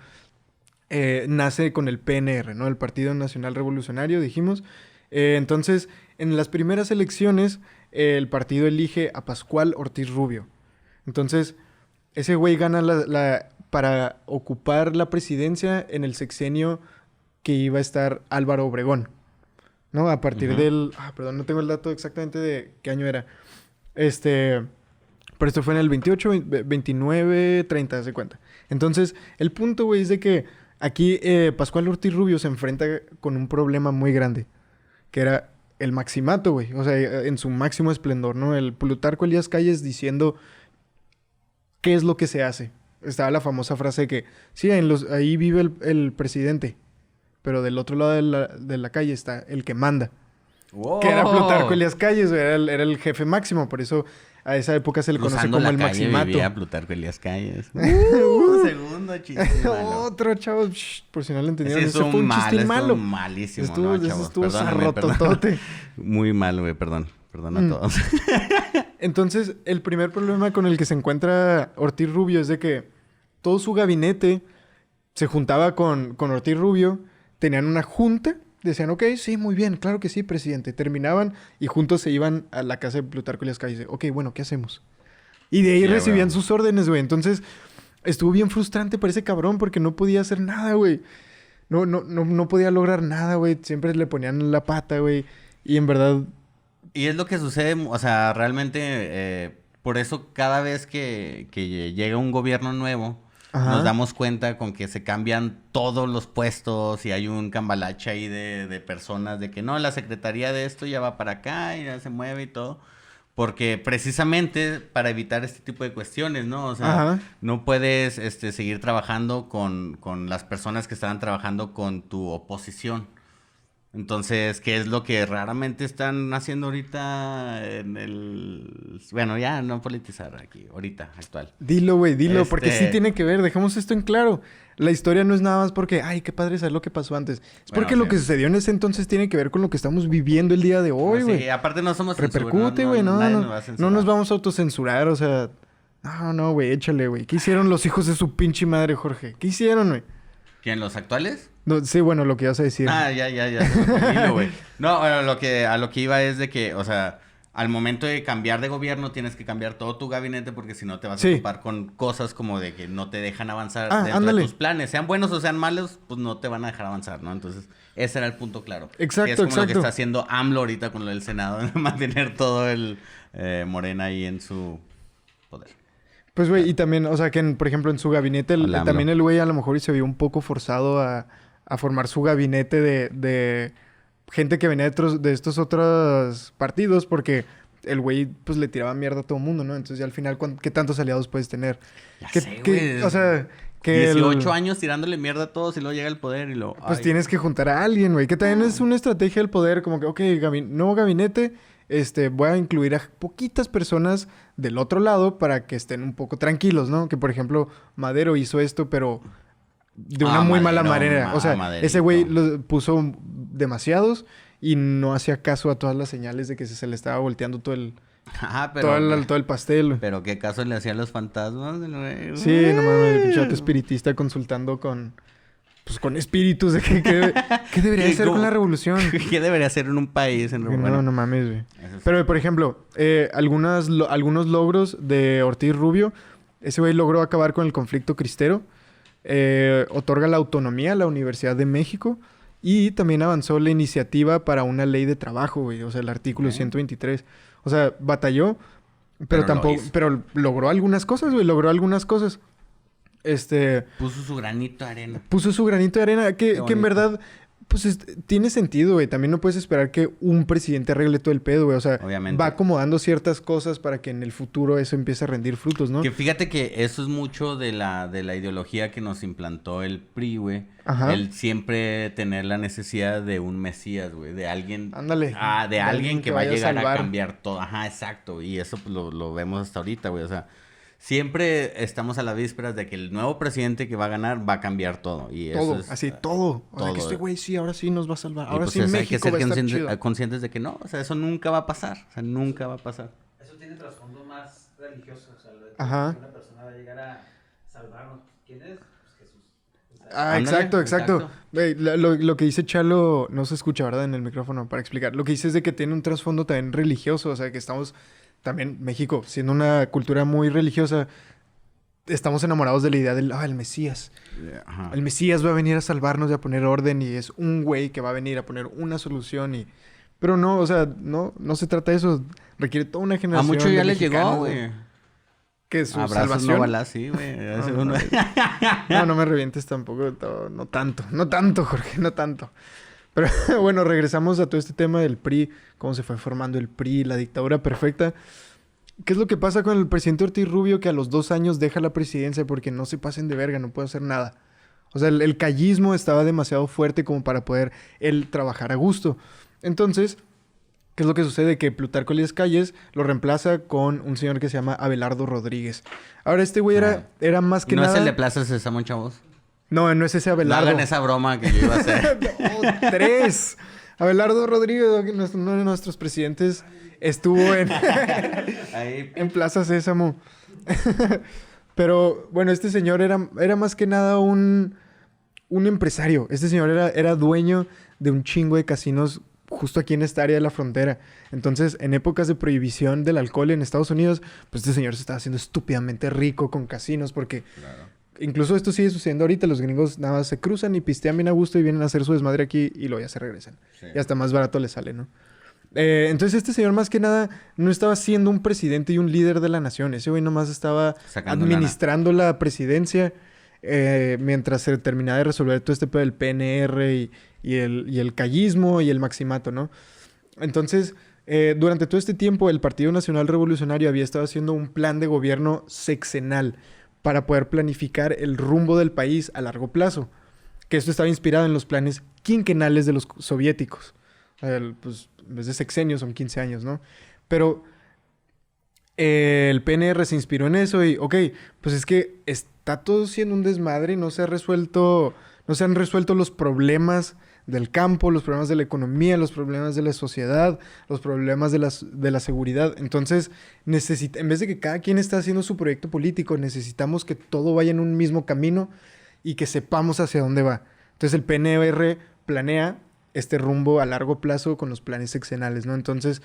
nace con el PNR, ¿no? El Partido Nacional Revolucionario, dijimos. Entonces, en las primeras elecciones, el partido elige a Pascual Ortiz Rubio. Entonces, ese güey gana para ocupar la presidencia en el sexenio que iba a estar Álvaro Obregón, ¿no? A partir del... perdón, no tengo el dato exactamente de qué año era. Pero esto fue en el 28, 29, 30, se cuenta. Entonces, el punto, güey, es de que aquí Pascual Ortiz Rubio se enfrenta con un problema muy grande. Que era el maximato, güey. O sea, en su máximo esplendor, ¿no? El Plutarco Elías Calles diciendo qué es lo que se hace. Estaba la famosa frase de que, sí, ahí vive el presidente. Pero del otro lado de la calle está el que manda. Wow. Que era Plutarco Elías Calles, güey. Era el jefe máximo. Por eso a esa época se le conoce como el maximato. Vivía Plutarco Elías Calles. Segundo chiste malo. Otro, chavos. Por si no lo entendieron. Ese fue un chiste malo. Malísimo, estuvo zarrototote. Muy mal, güey. Perdón a todos. Entonces, el primer problema con el que se encuentra Ortiz Rubio es de que todo su gabinete se juntaba con Ortiz Rubio. Tenían una junta. Decían, ok, sí, muy bien, claro que sí, presidente. Terminaban y juntos se iban a la casa de Plutarco Elías Calles. Ok, bueno, ¿qué hacemos? Y de ahí recibían sus órdenes, güey. Entonces, estuvo bien frustrante para ese cabrón porque no podía hacer nada, güey. No podía lograr nada, güey. Siempre le ponían la pata, güey. Y en verdad... Y es lo que sucede, o sea, realmente, por eso cada vez que llega un gobierno nuevo... Ajá. Nos damos cuenta con que se cambian todos los puestos y hay un cambalache ahí de personas de que no, la secretaría de esto ya va para acá y ya se mueve y todo. Porque precisamente para evitar este tipo de cuestiones, ¿no? O sea, no puedes seguir trabajando con las personas que estaban trabajando con tu oposición. Entonces, ¿qué es lo que raramente están haciendo ahorita en el... Bueno, ya no politizar aquí, ahorita, actual. Dilo, güey, porque sí tiene que ver, dejemos esto en claro. La historia no es nada más porque, ay, qué padre saber lo que pasó antes. Es porque lo que sucedió en ese entonces tiene que ver con lo que estamos viviendo el día de hoy, güey. Sí, aparte no somos repercute, güey, no nos vamos a autocensurar, o sea... No, güey, échale, güey. ¿Qué hicieron los hijos de su pinche madre, Jorge? ¿Qué hicieron, güey? ¿Quién, los actuales? No, sí, bueno, lo que ibas a decir. Ya. Dilo, güey. No, a lo que iba es de que, o sea, al momento de cambiar de gobierno tienes que cambiar todo tu gabinete porque si no te vas a Sí. topar con cosas como de que no te dejan avanzar Ah, dentro ándale. de tus planes. Sean buenos o sean malos, pues no te van a dejar avanzar, ¿no? Entonces, ese era el punto claro. Exacto, Que es como lo que exacto. está haciendo AMLO ahorita con lo del Senado, de mantener todo el Morena ahí en su poder. Pues, güey, y también, o sea, que, por ejemplo, en su gabinete, Hola, AMLO. también el güey a lo mejor se vio un poco forzado a formar su gabinete de gente que venía de estos otros partidos, porque el güey, pues, le tiraba mierda a todo el mundo, ¿no? Entonces, ya al final, ¿qué tantos aliados puedes tener? Ya ¿Qué- sé, qué- güey. o sea, que 18 años tirándole mierda a todos y luego llega el poder y lo... Pues ay. tienes que juntar a alguien, güey. Que también es una estrategia del poder, como que, ok, nuevo gabinete, voy a incluir a poquitas personas del otro lado para que estén un poco tranquilos, ¿no? Que, por ejemplo, Madero hizo esto, pero de una muy mala Madero, manera. O sea, Maderito. ese güey lo puso demasiados y no hacía caso a todas las señales de que se le estaba volteando todo el, Ajá, pero... todo el pastel, güey. Pero qué caso le hacían los fantasmas, güey. Sí, no mames, el pinche vato espiritista consultando con... Pues con espíritus de qué debería ¿Qué- hacer con cómo- la revolución. ¿Qué debería hacer en un país? No, Bueno, no mames, güey. eso sí. Pero, por ejemplo, algunos logros de Ortiz Rubio. Ese güey logró acabar con el conflicto cristero. Otorga la autonomía a la Universidad de México. Y también avanzó la iniciativa para una ley de trabajo, güey. O sea, el artículo Ok. 123. O sea, batalló, pero Pero lo tampoco... hizo. Pero logró algunas cosas, güey. Logró algunas cosas. Puso su granito de arena. Puso su granito de arena, que en bonito. verdad, pues tiene sentido, güey. También no puedes esperar que un presidente arregle todo el pedo, güey. O sea, Obviamente. va acomodando ciertas cosas para que en el futuro eso empiece a rendir frutos, ¿no? Que fíjate que eso es mucho de la ideología que nos implantó el PRI, güey. Ajá. El siempre tener la necesidad de un mesías, güey. De alguien... Ándale. de alguien que va a vaya llegar a salvar. cambiar todo. Ajá, exacto. Y eso pues, lo vemos hasta ahorita, güey. O sea, siempre estamos a las vísperas de que el nuevo presidente que va a ganar va a cambiar todo. Y Todo, eso es... así, todo. O sea, todo. que este güey sí, ahora sí nos va a salvar. Y Ahora pues sí eso hay México que va a ser estar chido. conscientes de que no. O sea, eso nunca va a pasar. O sea, nunca va a pasar. Eso tiene trasfondo más religioso. O sea, lo de que Ajá. una persona va a llegar a salvarnos. ¿Quién es? Pues Jesús. O sea, Ah, Ándale, exacto, exacto. exacto. Güey, lo que dice Chalo no se escucha, ¿verdad? En el micrófono para explicar. Lo que dice es de que tiene un trasfondo también religioso. O sea, que estamos también, México, siendo una cultura muy religiosa, estamos enamorados de la idea del, el Mesías. Ajá. El Mesías va a venir a salvarnos y a poner orden y es un güey que va a venir a poner una solución y... Pero no, o sea, no se trata de eso. Requiere toda una A generación muchos de ya les mexicanos, llegó, güey. Que su Abrazos salvación... no balas, sí, güey. Ese no, uno- no me revientes tampoco. No tanto, Jorge, no tanto. Pero bueno, regresamos a todo este tema del PRI, cómo se fue formando el PRI, la dictadura perfecta. ¿Qué es lo que pasa con el presidente Ortiz Rubio que a los 2 años deja la presidencia porque no se pasen de verga, no puede hacer nada? O sea, el callismo estaba demasiado fuerte como para poder él trabajar a gusto. Entonces, ¿qué es lo que sucede? Que Plutarco Elías Calles lo reemplaza con un señor que se llama Abelardo Rodríguez. Ahora, este güey era más que ¿No nada... es el de Plaza Sésamo, chavos? No, no es ese No Abelardo. hagan esa broma que yo iba a hacer. No, 3. Abelardo Rodríguez, uno de nuestros presidentes, estuvo Ahí. en Plaza Sésamo. Pero, bueno, este señor era más que nada un empresario. Este señor era dueño de un chingo de casinos justo aquí en esta área de la frontera. Entonces, en épocas de prohibición del alcohol en Estados Unidos, pues este señor se estaba haciendo estúpidamente rico con casinos porque... Claro. Incluso esto sigue sucediendo ahorita. Los gringos nada más se cruzan y pistean bien a gusto y vienen a hacer su desmadre aquí y luego ya se regresan. Sí. Y hasta más barato les sale, ¿no? Entonces este señor más que nada no estaba siendo un presidente y un líder de la nación. Ese güey nomás estaba Sacando administrando la presidencia mientras se terminaba de resolver todo este pedo del PNR y el callismo y el maximato, ¿no? Entonces, durante todo este tiempo el Partido Nacional Revolucionario había estado haciendo un plan de gobierno sexenal para poder planificar el rumbo del país a largo plazo. Que esto estaba inspirado en los planes quinquenales de los soviéticos. Pues, en vez de sexenios son 15 años, ¿no? Pero el PNR se inspiró en eso y, ok, pues es que está todo siendo un desmadre, no se han resuelto los problemas del campo, los problemas de la economía, los problemas de la sociedad, los problemas de la seguridad. Entonces, en vez de que cada quien está haciendo su proyecto político, necesitamos que todo vaya en un mismo camino y que sepamos hacia dónde va. Entonces, el PNR planea este rumbo a largo plazo con los planes sexenales, ¿no? Entonces,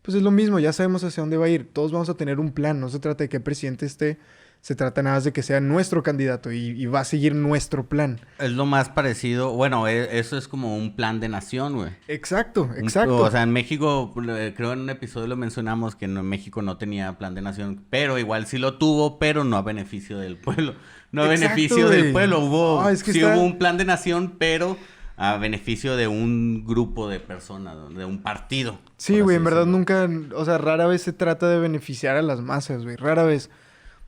pues es lo mismo, ya sabemos hacia dónde va a ir. Todos vamos a tener un plan, no se trata de qué presidente esté, se trata nada más de que sea nuestro candidato y va a seguir nuestro plan. Es lo más parecido, bueno, eso es como un plan de nación, güey. Exacto. O sea, en México, creo en un episodio lo mencionamos que en México no tenía plan de nación, pero igual sí lo tuvo, pero no a beneficio del pueblo. No a beneficio del pueblo, hubo un plan de nación, pero a beneficio de un grupo de personas, de un partido. Sí, güey, en verdad nunca, o sea, rara vez se trata de beneficiar a las masas, güey, rara vez.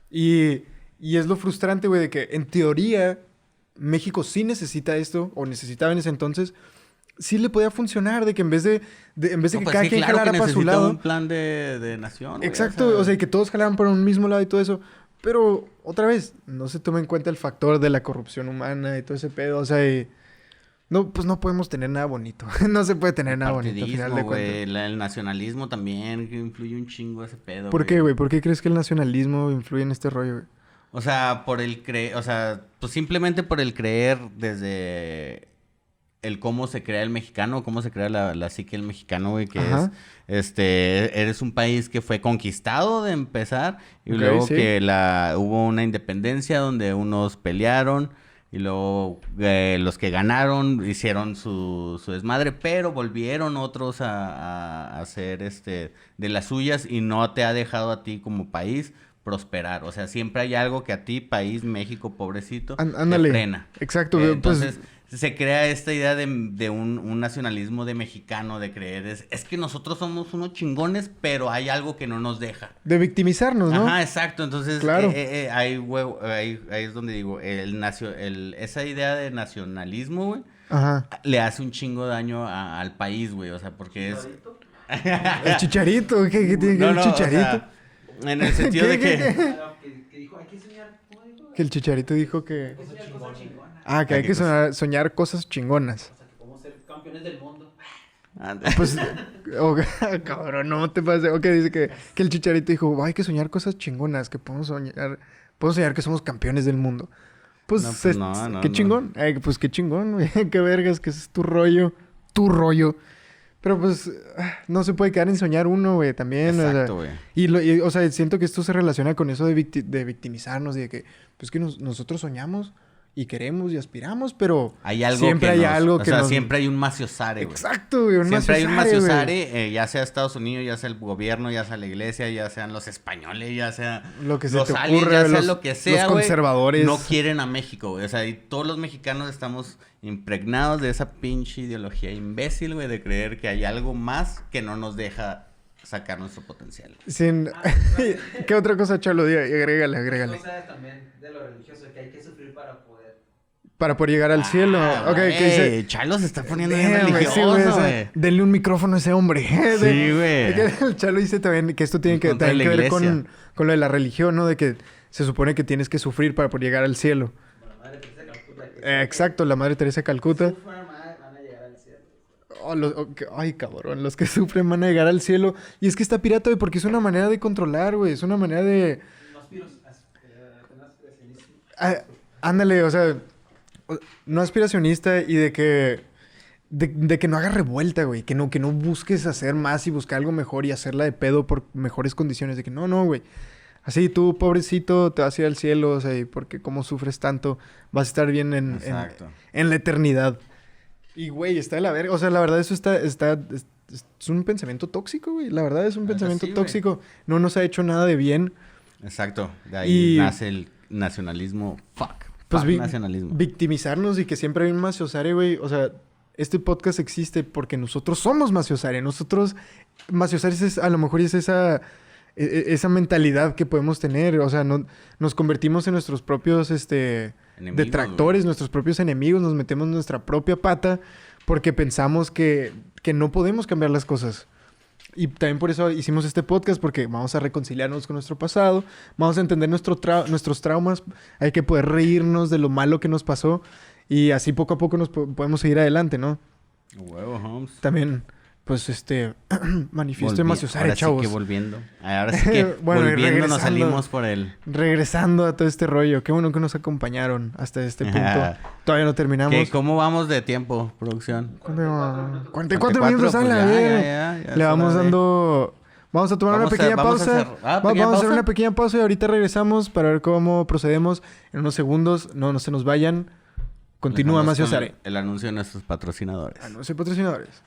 Y es lo frustrante, güey, de que en teoría México sí necesita esto, o necesitaba en ese entonces, sí le podía funcionar, de que en vez de que cada quien jalara para su lado. Un plan de nación. Güey, exacto, o sea, que todos jalaran por un mismo lado y todo eso. Pero, otra vez, no se toma en cuenta el factor de la corrupción humana y todo ese pedo, o sea, no, pues no podemos tener nada bonito. No se puede tener nada bonito, al final de cuentas. El nacionalismo también, que influye un chingo ese pedo, ¿Por qué, güey? ¿Por qué crees que el nacionalismo influye en este rollo, güey? O sea, pues simplemente por el creer desde el cómo se crea el mexicano, cómo se crea la psique del mexicano, güey, que eres un país que fue conquistado de empezar, y luego que hubo una independencia donde unos pelearon, y luego los que ganaron hicieron su desmadre, pero volvieron otros a hacer de las suyas, y no te ha dejado a ti como país prosperar. O sea, siempre hay algo que a ti, país, México, pobrecito, te frena. Exacto. Entonces, se crea esta idea de un nacionalismo de mexicano, de creer, es que nosotros somos unos chingones, pero hay algo que no nos deja. De victimizarnos, ¿no? Ajá, exacto. Entonces, claro. ahí es donde digo, esa idea de nacionalismo, güey, le hace un chingo de daño al país, güey. O sea, porque es... El Chicharito, ¿qué tiene que ver el Chicharito? O sea, en el sentido de que... que dijo, hay que soñar, ¿cómo dijo? Que el Chicharito dijo que... Hay que soñar cosas chingonas. Que hay que soñar cosas chingonas. O sea, que podemos ser campeones del mundo. Pues, cabrón, no te pases. Ok, dice que el Chicharito dijo, hay que soñar cosas chingonas, que podemos soñar que somos campeones del mundo. Pues, qué chingón. Pues qué chingón, güey. Qué vergas, que ese es tu rollo. Pero pues no se puede quedar en soñar uno, güey, también. Exacto, güey. O sea, siento que esto se relaciona con eso de victimizarnos y de que, pues que nosotros soñamos y queremos y aspiramos, pero siempre hay algo que siempre hay un maciosare, güey. Exacto, güey, siempre hay un maciosare, ya sea Estados Unidos, ya sea el gobierno, ya sea la iglesia, ya sean los españoles, ya sea lo que se los te aliens, ocurre, ya sea lo que sea, los conservadores. No quieren a México, güey. O sea, y todos los mexicanos estamos impregnados de esa pinche ideología imbécil, güey, de creer que hay algo más que no nos deja sacar nuestro potencial. ¿Qué otra cosa, Chalo? Agrégale. O sea, también de lo religioso, que hay que sufrir para poder llegar al cielo. Okay, ¿qué dice? Chalo se está poniendo bien religioso, güey. Denle un micrófono a ese hombre. Sí, güey. El Chalo dice también que esto tiene que ver con lo de la religión, ¿no? De que se supone que tienes que sufrir para poder llegar al cielo. La Madre Teresa de Calcuta. Exacto, la Madre Teresa de Calcuta. Van a llegar al cielo. Ay, cabrón, los que sufren van a llegar al cielo. Y es que está pirata, güey, porque es una manera de controlar, güey. Es una manera de... Ándale, o sea... No aspiracionista y de que no hagas revuelta, güey. Que no busques hacer más y buscar algo mejor y hacerla de pedo por mejores condiciones. De que no, güey. Así tú, pobrecito, te vas a ir al cielo, o sea, porque como sufres tanto, vas a estar bien en la eternidad. Y, güey, está de la verga. O sea, la verdad, eso es un pensamiento tóxico, güey. La verdad, es un pensamiento tóxico. Güey. No nos ha hecho nada de bien. Exacto. De ahí nace el nacionalismo. Pues victimizarnos y que siempre hay un maciosare, güey. O sea, este podcast existe porque nosotros somos maciosare. Maciosare a lo mejor es esa mentalidad que podemos tener. O sea, nos convertimos en nuestros propios detractores, nuestros propios enemigos. Nos metemos en nuestra propia pata porque pensamos que no podemos cambiar las cosas. Y también por eso hicimos este podcast, porque vamos a reconciliarnos con nuestro pasado, vamos a entender nuestros traumas, hay que poder reírnos de lo malo que nos pasó y así poco a poco nos podemos seguir adelante, ¿no? Huevo, Holmes. También, pues, manifiesto de maciosare, chavos. Ahora sí que volviendo nos salimos por el... Regresando a todo este rollo. Qué bueno que nos acompañaron hasta este punto. Todavía no terminamos. ¿Cómo vamos de tiempo, producción? 44 minutos a la vez. Le vamos dando... Vamos a tomar una pequeña pausa. Vamos a hacer una pequeña pausa y ahorita regresamos para ver cómo procedemos en unos segundos. No se nos vayan. Continúa Macio Sare. El anuncio de nuestros patrocinadores. Anuncio de patrocinadores.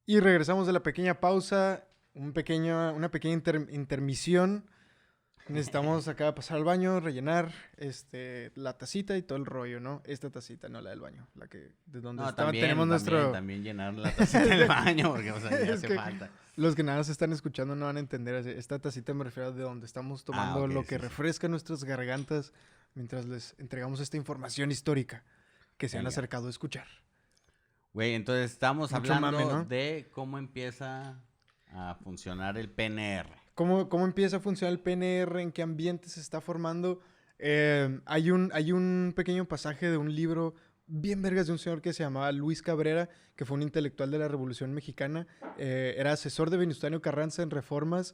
Y regresamos de la pequeña pausa. Una pequeña intermisión. Necesitamos acá pasar al baño, rellenar la tacita y todo el rollo, ¿no? Esta tacita, no la del baño. La que de donde tenemos nuestro... También llenar la tacita del baño, porque o sea, ya hace falta. Los que nada se están escuchando no van a entender. Esta tacita me refiero a de donde estamos tomando okay, lo que refresca nuestras gargantas mientras les entregamos esta información histórica que se han acercado a escuchar. Güey, entonces estamos hablando de cómo empieza a funcionar el PNR. ¿Cómo empieza a funcionar el PNR? ¿En qué ambiente se está formando? Hay un pequeño pasaje de un libro bien vergas de un señor que se llamaba Luis Cabrera, que fue un intelectual de la Revolución Mexicana. Era asesor de Venustiano Carranza en reformas.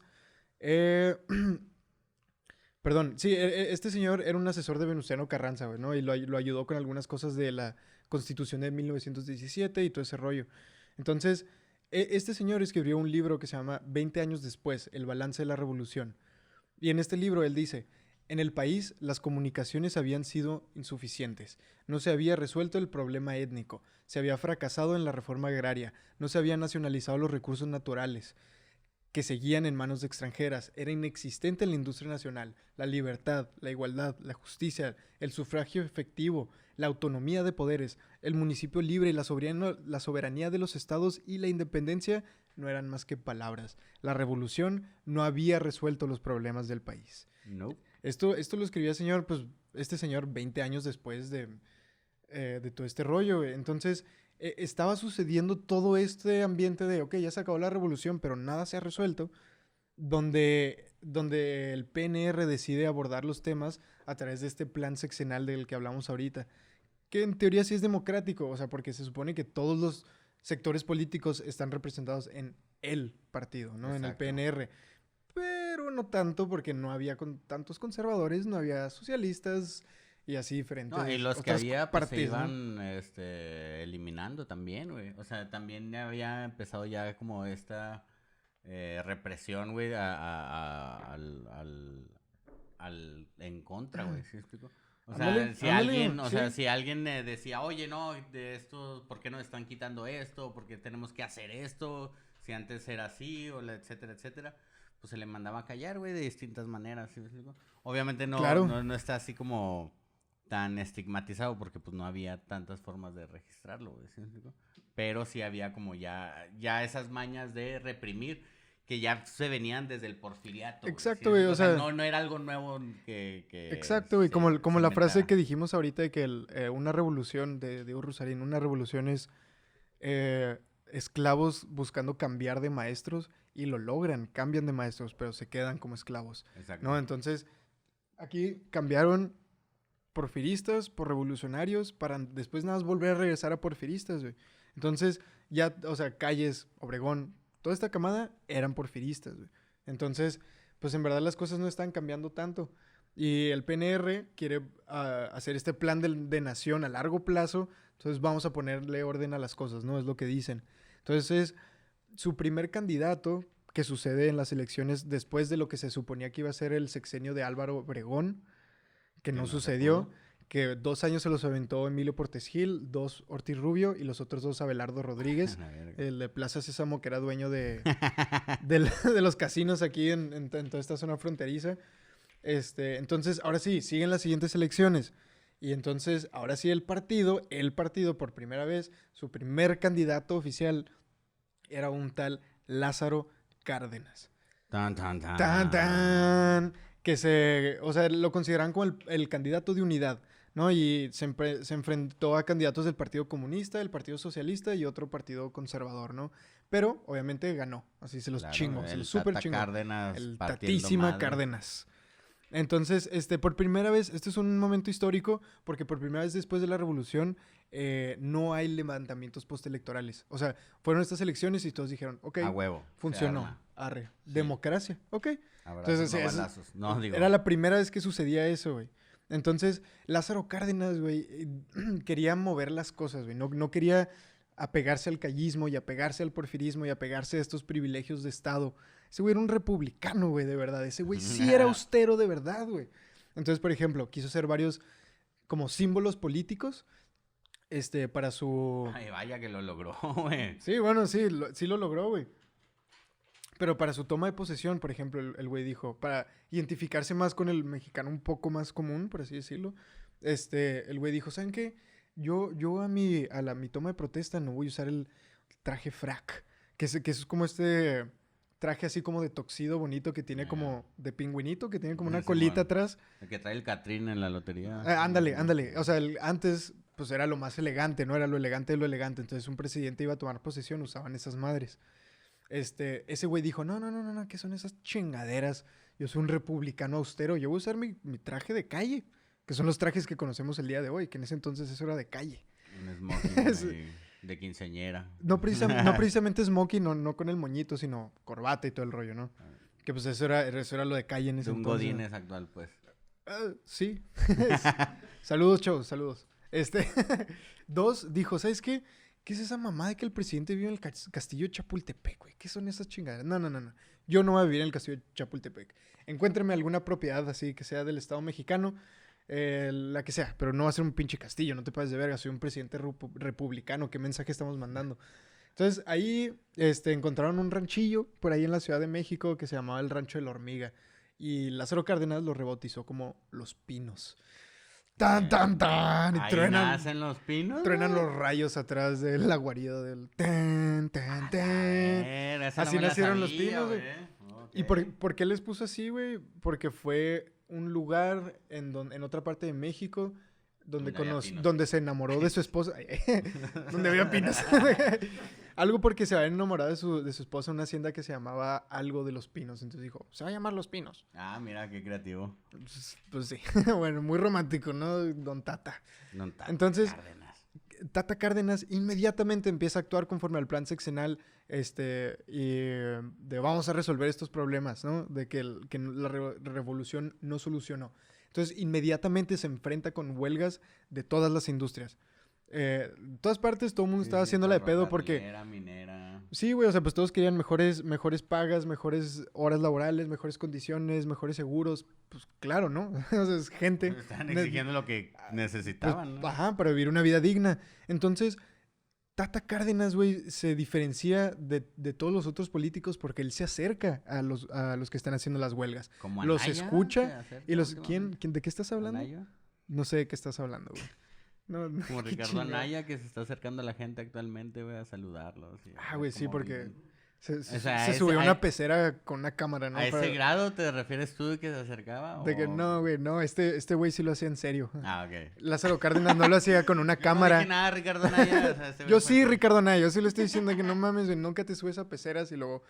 Perdón, sí, este señor era un asesor de Venustiano Carranza, güey, ¿no? Y lo ayudó con algunas cosas de la Constitución de 1917 y todo ese rollo. Entonces... Este señor escribió un libro que se llama 20 años después, El balance de la revolución. Y en este libro él dice, en el país las comunicaciones habían sido insuficientes, no se había resuelto el problema étnico, se había fracasado en la reforma agraria, no se habían nacionalizado los recursos naturales que seguían en manos de extranjeras, era inexistente la industria nacional, la libertad, la igualdad, la justicia, el sufragio efectivo, la autonomía de poderes, el municipio libre y la soberanía de los estados y la independencia no eran más que palabras. La revolución no había resuelto los problemas del país. No. Esto lo escribía este señor 20 años después de todo este rollo. Entonces, estaba sucediendo todo este ambiente de, ok, ya se acabó la revolución, pero nada se ha resuelto, donde el PNR decide abordar los temas a través de este plan sexenal del que hablamos ahorita, que en teoría sí es democrático, o sea, porque se supone que todos los sectores políticos están representados en el partido, ¿no? Exacto. En el PNR. Pero no tanto, porque no había tantos conservadores, no había socialistas y así diferentes. No, y los que había pues, se iban eliminando también, güey. O sea, también había empezado ya como esta represión, güey, en contra, güey. ¿Sí me explico? O sea, si alguien decía, oye, no, de esto, ¿por qué nos están quitando esto? ¿Por qué tenemos que hacer esto? Si antes era así, etcétera, etcétera. Pues se le mandaba a callar, güey, de distintas maneras. ¿Sí me explico? Obviamente no está así como tan estigmatizado porque pues no había tantas formas de registrarlo, güey, ¿sí me explico? Pero sí había como ya esas mañas de reprimir que ya se venían desde el porfiriato. Exacto, güey, o sea... No era algo nuevo que exacto, güey, como la frase que dijimos ahorita de que una revolución, de Diego Rusarín, una revolución es esclavos buscando cambiar de maestros y lo logran, cambian de maestros, pero se quedan como esclavos. Exacto. ¿No? Entonces, aquí cambiaron porfiristas por revolucionarios para después nada más volver a regresar a porfiristas, güey. Entonces, ya, o sea, Calles, Obregón, toda esta camada eran porfiristas, güey. Entonces, pues en verdad las cosas no están cambiando tanto. Y el PNR quiere hacer este plan de nación a largo plazo. Entonces vamos a ponerle orden a las cosas, ¿no? Es lo que dicen. Entonces, su primer candidato, que sucede en las elecciones después de lo que se suponía que iba a ser el sexenio de Álvaro Obregón, que no sucedió, que 2 años se los aventó Emilio Portes Gil, 2 Ortiz Rubio y los otros 2 Abelardo Rodríguez, el de Plaza Sésamo, que era dueño de los casinos aquí en toda esta zona fronteriza. Entonces, ahora sí, siguen las siguientes elecciones. Y entonces, ahora sí el partido por primera vez, su primer candidato oficial era un tal Lázaro Cárdenas. Tan, tan, tan. Tan, tan. Que lo consideran como el candidato de unidad, ¿no? Y se enfrentó a candidatos del Partido Comunista, del Partido Socialista y otro partido conservador, ¿no? Pero, obviamente, ganó. Así se los chingó, se los super chingó. El Tatísima Cárdenas. Entonces, por primera vez, este es un momento histórico, porque por primera vez después de la revolución no hay levantamientos postelectorales. O sea, fueron estas elecciones y todos dijeron, ok, a huevo, funcionó, arre, sí. Democracia, ok. Abrazos, entonces, era la primera vez que sucedía eso, güey. Entonces, Lázaro Cárdenas, güey, quería mover las cosas, güey. No quería apegarse al callismo y apegarse al porfirismo y apegarse a estos privilegios de Estado. Ese güey era un republicano, güey, de verdad. Ese güey sí era austero de verdad, güey. Entonces, por ejemplo, quiso hacer varios como símbolos políticos para su... Ay, vaya que lo logró, güey. Sí, bueno, sí, sí lo logró, güey. Pero para su toma de posesión, por ejemplo, el güey dijo, para identificarse más con el mexicano un poco más común, por así decirlo, el güey dijo, ¿saben qué? Yo a mi toma de protesta no voy a usar el traje frac, que es como este traje así como de tuxedo bonito que tiene como de pingüinito, que tiene como una colita atrás. El que trae el Catrín en la lotería. Ándale. O sea, antes pues era lo más elegante, ¿no? Era lo elegante de lo elegante. Entonces un presidente iba a tomar posesión, usaban esas madres. Ese güey dijo, no, ¿qué son esas chingaderas? Yo soy un republicano austero, yo voy a usar mi traje de calle, que son los trajes que conocemos el día de hoy, que en ese entonces eso era de calle. Un smoking de quinceañera. No precisamente smoking, no con el moñito, sino corbata y todo el rollo, ¿no? Que pues eso era lo de calle en ese de un entonces. Godínez actual, pues. Sí. Saludos, chavos, saludos. Dos, dijo, ¿sabes qué? ¿Qué es esa mamá de que el presidente vive en el castillo de Chapultepec, güey? ¿Qué son esas chingaderas? No. Yo no voy a vivir en el castillo de Chapultepec. Encuéntreme alguna propiedad así que sea del Estado mexicano, la que sea, pero no va a ser un pinche castillo, no te pases de verga, soy un presidente republicano, ¿qué mensaje estamos mandando? Entonces ahí encontraron un ranchillo por ahí en la Ciudad de México que se llamaba el Rancho de la Hormiga y Lázaro Cárdenas lo rebautizó como Los Pinos. ¡Tan! Y ahí nacen los pinos. Truenan los rayos atrás de la guarida del... ¡Tan! Así nacieron los pinos, güey. Okay. ¿Y por qué les puso así, güey? Porque fue un lugar en otra parte de México donde se enamoró de su esposa. Donde había pinos. Algo porque se había enamorado de su esposa en una hacienda que se llamaba algo de Los Pinos. Entonces dijo, se va a llamar Los Pinos. Ah, mira, qué creativo. Pues sí. Bueno, muy romántico, ¿no? Don Tata. Entonces, Cárdenas. Tata Cárdenas inmediatamente empieza a actuar conforme al plan sexenal y de vamos a resolver estos problemas, ¿no? De que la revolución no solucionó. Entonces, inmediatamente se enfrenta con huelgas de todas las industrias. En todas partes todo el mundo estaba haciéndola de pedo porque... minera. Sí, güey, o sea, pues todos querían mejores pagas, mejores horas laborales, mejores condiciones, mejores seguros. Pues claro, ¿no? O sea, es gente... Están exigiendo lo que necesitaban, pues, ¿no? Ajá, para vivir una vida digna. Entonces, Tata Cárdenas, güey, se diferencia de todos los otros políticos porque él se acerca a los que están haciendo las huelgas. Como los Anaya, escucha y los... ¿Quién? ¿De qué estás hablando? ¿Anaya? No sé de qué estás hablando, güey. No, como Ricardo Anaya, que se está acercando a la gente actualmente, güey, a saludarlos. Güey, sí, porque se se subió a una pecera con una cámara, ¿no? ¿A ese grado te refieres tú de que se acercaba? De que no, güey, no, este güey sí lo hacía en serio. Ah, ok. Lázaro Cárdenas no lo hacía con una cámara. No dije nada, Ricardo Anaya. O sea, yo sí, Ricardo Anaya, yo sí le estoy diciendo que no mames, güey, nunca te subes a peceras y luego...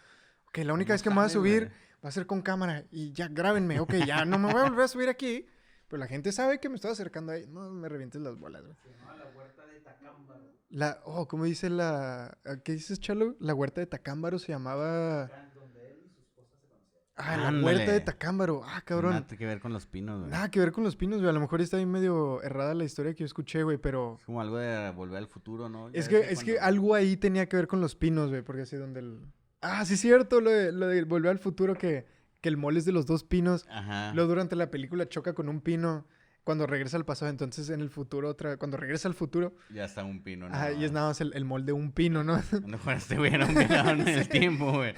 Ok, la única vez que me voy a subir va a ser con cámara y ya, grábenme. Ok, ya no me voy a volver a subir aquí. Pero la gente sabe que me estoy acercando ahí. No me revientes las bolas, güey. Se llamaba la huerta de Tacámbaro. ¿Cómo dice ¿qué dices, Chalo? La huerta de Tacámbaro se llamaba... Donde él y su esposa se conocieron. La huerta de Tacámbaro. Cabrón. Nada que ver con los pinos, güey. Nada que ver con los pinos, güey. A lo mejor está ahí medio errada la historia que yo escuché, güey, pero... Es como algo de Volver al Futuro, ¿no? Es que algo ahí tenía que ver con los pinos, güey, porque así donde el... sí es cierto, lo de Volver al Futuro, que el mole es de los dos pinos. Ajá. Luego durante la película choca con un pino cuando regresa al pasado. Entonces en el futuro, cuando regresa al futuro... Ya está un pino, ¿no? Y es nada más el molde de un pino, ¿no? A lo mejor este güey era un viajero en el tiempo, güey.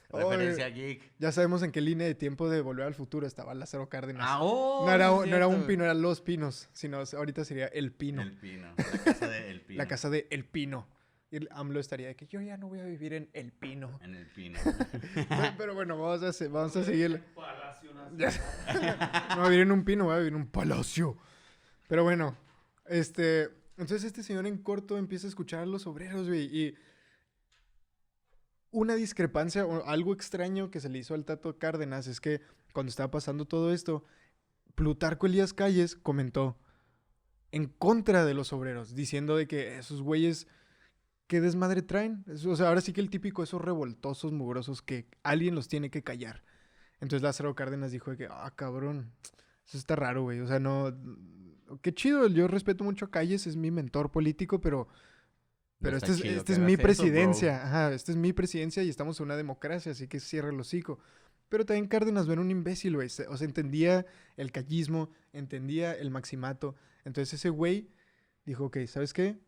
Referencia geek. Ya sabemos en qué línea de tiempo de Volver al Futuro estaba Lázaro Cárdenas. No era un pino, eran los pinos. Sino ahorita sería el pino. El pino. La casa de El Pino. La casa de El Pino. Y el AMLO estaría de que yo ya no voy a vivir en El Pino. En El Pino. Pero bueno, vamos a seguir. Palacio Nacional. No voy a vivir en un pino, voy a vivir en un palacio. Pero bueno, entonces este señor en corto empieza a escuchar a los obreros, güey. Y una discrepancia o algo extraño que se le hizo al Tato Cárdenas es que cuando estaba pasando todo esto, Plutarco Elías Calles comentó en contra de los obreros, diciendo de que esos güeyes... ¿Qué desmadre traen? O sea, ahora sí que el típico, esos revoltosos, mugrosos, que alguien los tiene que callar. Entonces Lázaro Cárdenas dijo de que, cabrón, eso está raro, güey. O sea, no... Qué chido, yo respeto mucho a Calles, es mi mentor político, pero Pero está chido esta que es mi hagas eso, presidencia. Ajá, esta es mi presidencia y estamos en una democracia, así que cierra el hocico. Pero también Cárdenas era un imbécil, güey. O sea, entendía el callismo, entendía el maximato. Entonces ese güey dijo, ok, ¿sabes qué?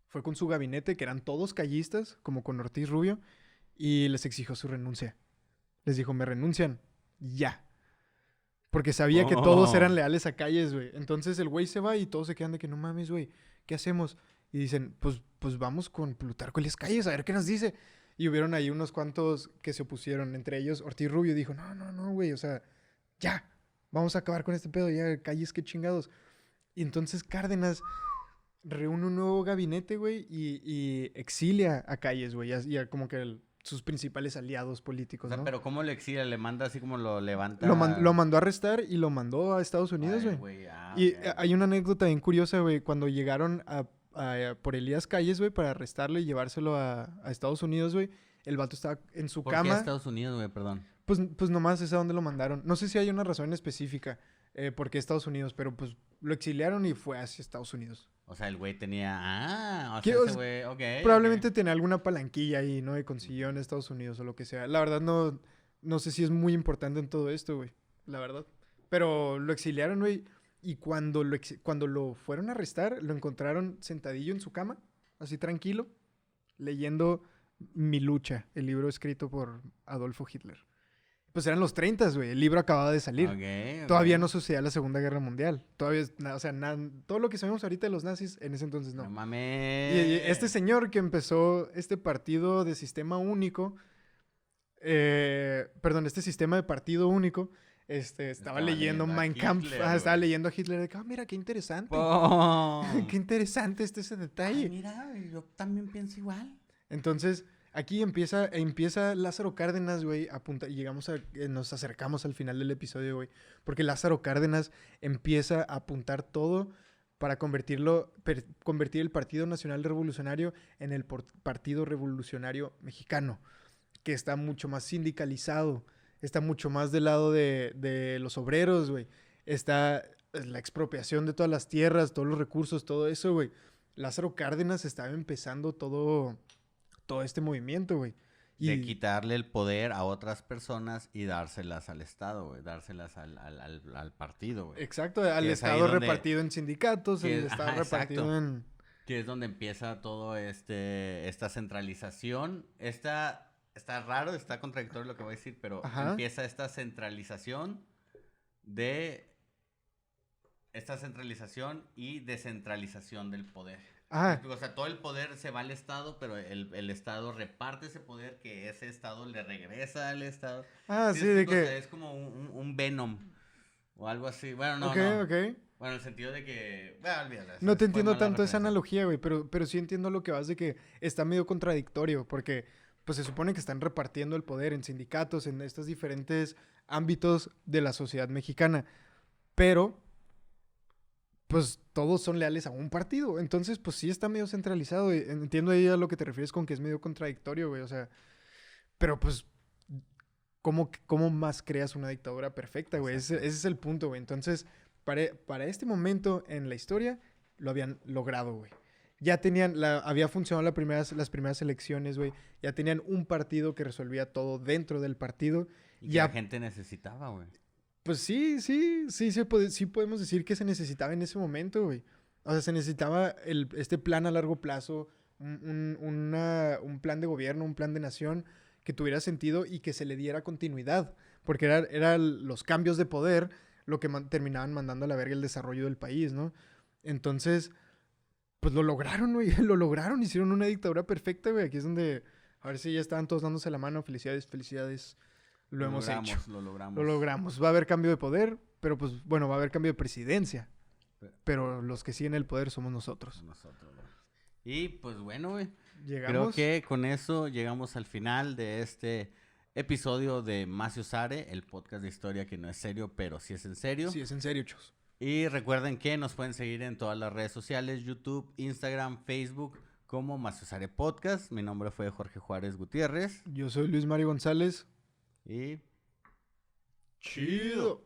Fue con su gabinete, que eran todos callistas, como con Ortiz Rubio, y les exigió su renuncia. Les dijo, me renuncian ya. Porque sabía que todos Oh. eran leales a Calles, güey. Entonces el güey se va y todos se quedan de que no mames, güey, ¿qué hacemos? Y dicen, pues vamos con Plutarco Elías Calles a ver qué nos dice. Y hubieron ahí unos cuantos que se opusieron. Entre ellos, Ortiz Rubio dijo, no, güey, o sea, ya, vamos a acabar con este pedo, ya, Calles, qué chingados. Y entonces Cárdenas reúne un nuevo gabinete, güey, y exilia a Calles, güey, y a como que sus principales aliados políticos, O sea, ¿no? pero ¿cómo lo exilia? ¿Le manda así como lo levanta? Lo mandó a arrestar y lo mandó a Estados Unidos, Ay, güey. ah, Y ok. hay una anécdota bien curiosa, güey, cuando llegaron por Elías Calles, güey, para arrestarlo y llevárselo a Estados Unidos, güey. El vato estaba en su ¿Por qué cama. Estados Unidos, güey? Perdón. Pues nomás es a donde lo mandaron. No sé si hay una razón específica por qué Estados Unidos, pero pues lo exiliaron y fue hacia Estados Unidos. O sea, el güey tenía... Ah, o ¿Qué? sea, O ese sea, güey... Ok, probablemente ok. tenía alguna palanquilla ahí, ¿no? Y consiguió en Estados Unidos o lo que sea. La verdad no sé si es muy importante en todo esto, güey. La verdad. Pero lo exiliaron, güey. Y cuando cuando lo fueron a arrestar, lo encontraron sentadillo en su cama, así tranquilo, leyendo Mi lucha, el libro escrito por Adolfo Hitler. Pues eran los 30, güey. El libro acababa de salir. Ok. Todavía no sucedía la Segunda Guerra Mundial. Todavía, o sea, todo lo que sabemos ahorita de los nazis, en ese entonces no. No Y mames. este señor que empezó este partido de sistema único, este sistema de partido único, estaba leyendo leyendo a Mein Kampf, Hitler, estaba güey. leyendo a Hitler, de que, mira, qué interesante, ¡Pum! qué interesante ese Ay, detalle. mira, yo también pienso igual. Entonces, aquí empieza Lázaro Cárdenas, güey, a apuntar, y nos acercamos al final del episodio, güey, porque Lázaro Cárdenas empieza a apuntar todo para convertir el Partido Nacional Revolucionario en el Partido Revolucionario Mexicano, que está mucho más sindicalizado, está mucho más del lado de los obreros, güey. Está la expropiación de todas las tierras, todos los recursos, todo eso, güey. Lázaro Cárdenas estaba empezando todo este movimiento, güey. De quitarle el poder a otras personas y dárselas al Estado, güey. Dárselas al partido, güey. Exacto, al Que es ahí Estado donde- repartido en sindicatos, que- el Estado ajá, repartido exacto. en... Que es donde empieza todo esta centralización. Está raro, está contradictorio lo que voy a decir, pero Ajá. empieza esta centralización y descentralización del poder. Ah, O sea, todo el poder se va al Estado, pero el Estado reparte ese poder que ese Estado le regresa al Estado. sí, de O sea, que... es como un Venom o algo así. Bueno, no, Ok, no. ok. Bueno, en el sentido de que... Bueno, olvídalo. No te fue entiendo mala tanto esa referencia. analogía, güey, pero sí entiendo lo que vas de que está medio contradictorio, porque pues se supone que están repartiendo el poder en sindicatos, en estos diferentes ámbitos de la sociedad mexicana, pero pues todos son leales a un partido, entonces pues sí está medio centralizado, y entiendo ahí a lo que te refieres con que es medio contradictorio, güey, o sea, pero pues ¿cómo más creas una dictadura perfecta, güey? Ese es el punto, güey. Entonces, para este momento en la historia, lo habían logrado, güey. Ya había funcionado las primeras elecciones, güey. Ya tenían un partido que resolvía todo dentro del partido. Y que Ya, la gente necesitaba, güey. pues sí podemos decir que se necesitaba en ese momento, güey. O sea, se necesitaba este plan a largo plazo, un plan de gobierno, un plan de nación que tuviera sentido y que se le diera continuidad. Porque era los cambios de poder lo que terminaban mandando a la verga el desarrollo del país, ¿no? Entonces, pues lo lograron, güey. Lo lograron. Hicieron una dictadura perfecta, güey. Aquí es donde, a ver si ya estaban todos dándose la mano. Felicidades, felicidades. Lo hemos hecho. Lo logramos. Lo logramos. Va a haber cambio de poder, pero pues, bueno, va a haber cambio de presidencia. Pero los que siguen el poder somos nosotros. Nosotros, güey. Y pues bueno, güey. Llegamos. Creo que con eso llegamos al final de este episodio de Macio Sare, el podcast de historia que no es serio, pero sí es en serio. Sí, es en serio, chos. Y recuerden que nos pueden seguir en todas las redes sociales, YouTube, Instagram, Facebook, como Macio Sare Podcast. Mi nombre fue Jorge Juárez Gutiérrez. Yo soy Luis Mario González. Y... Chido.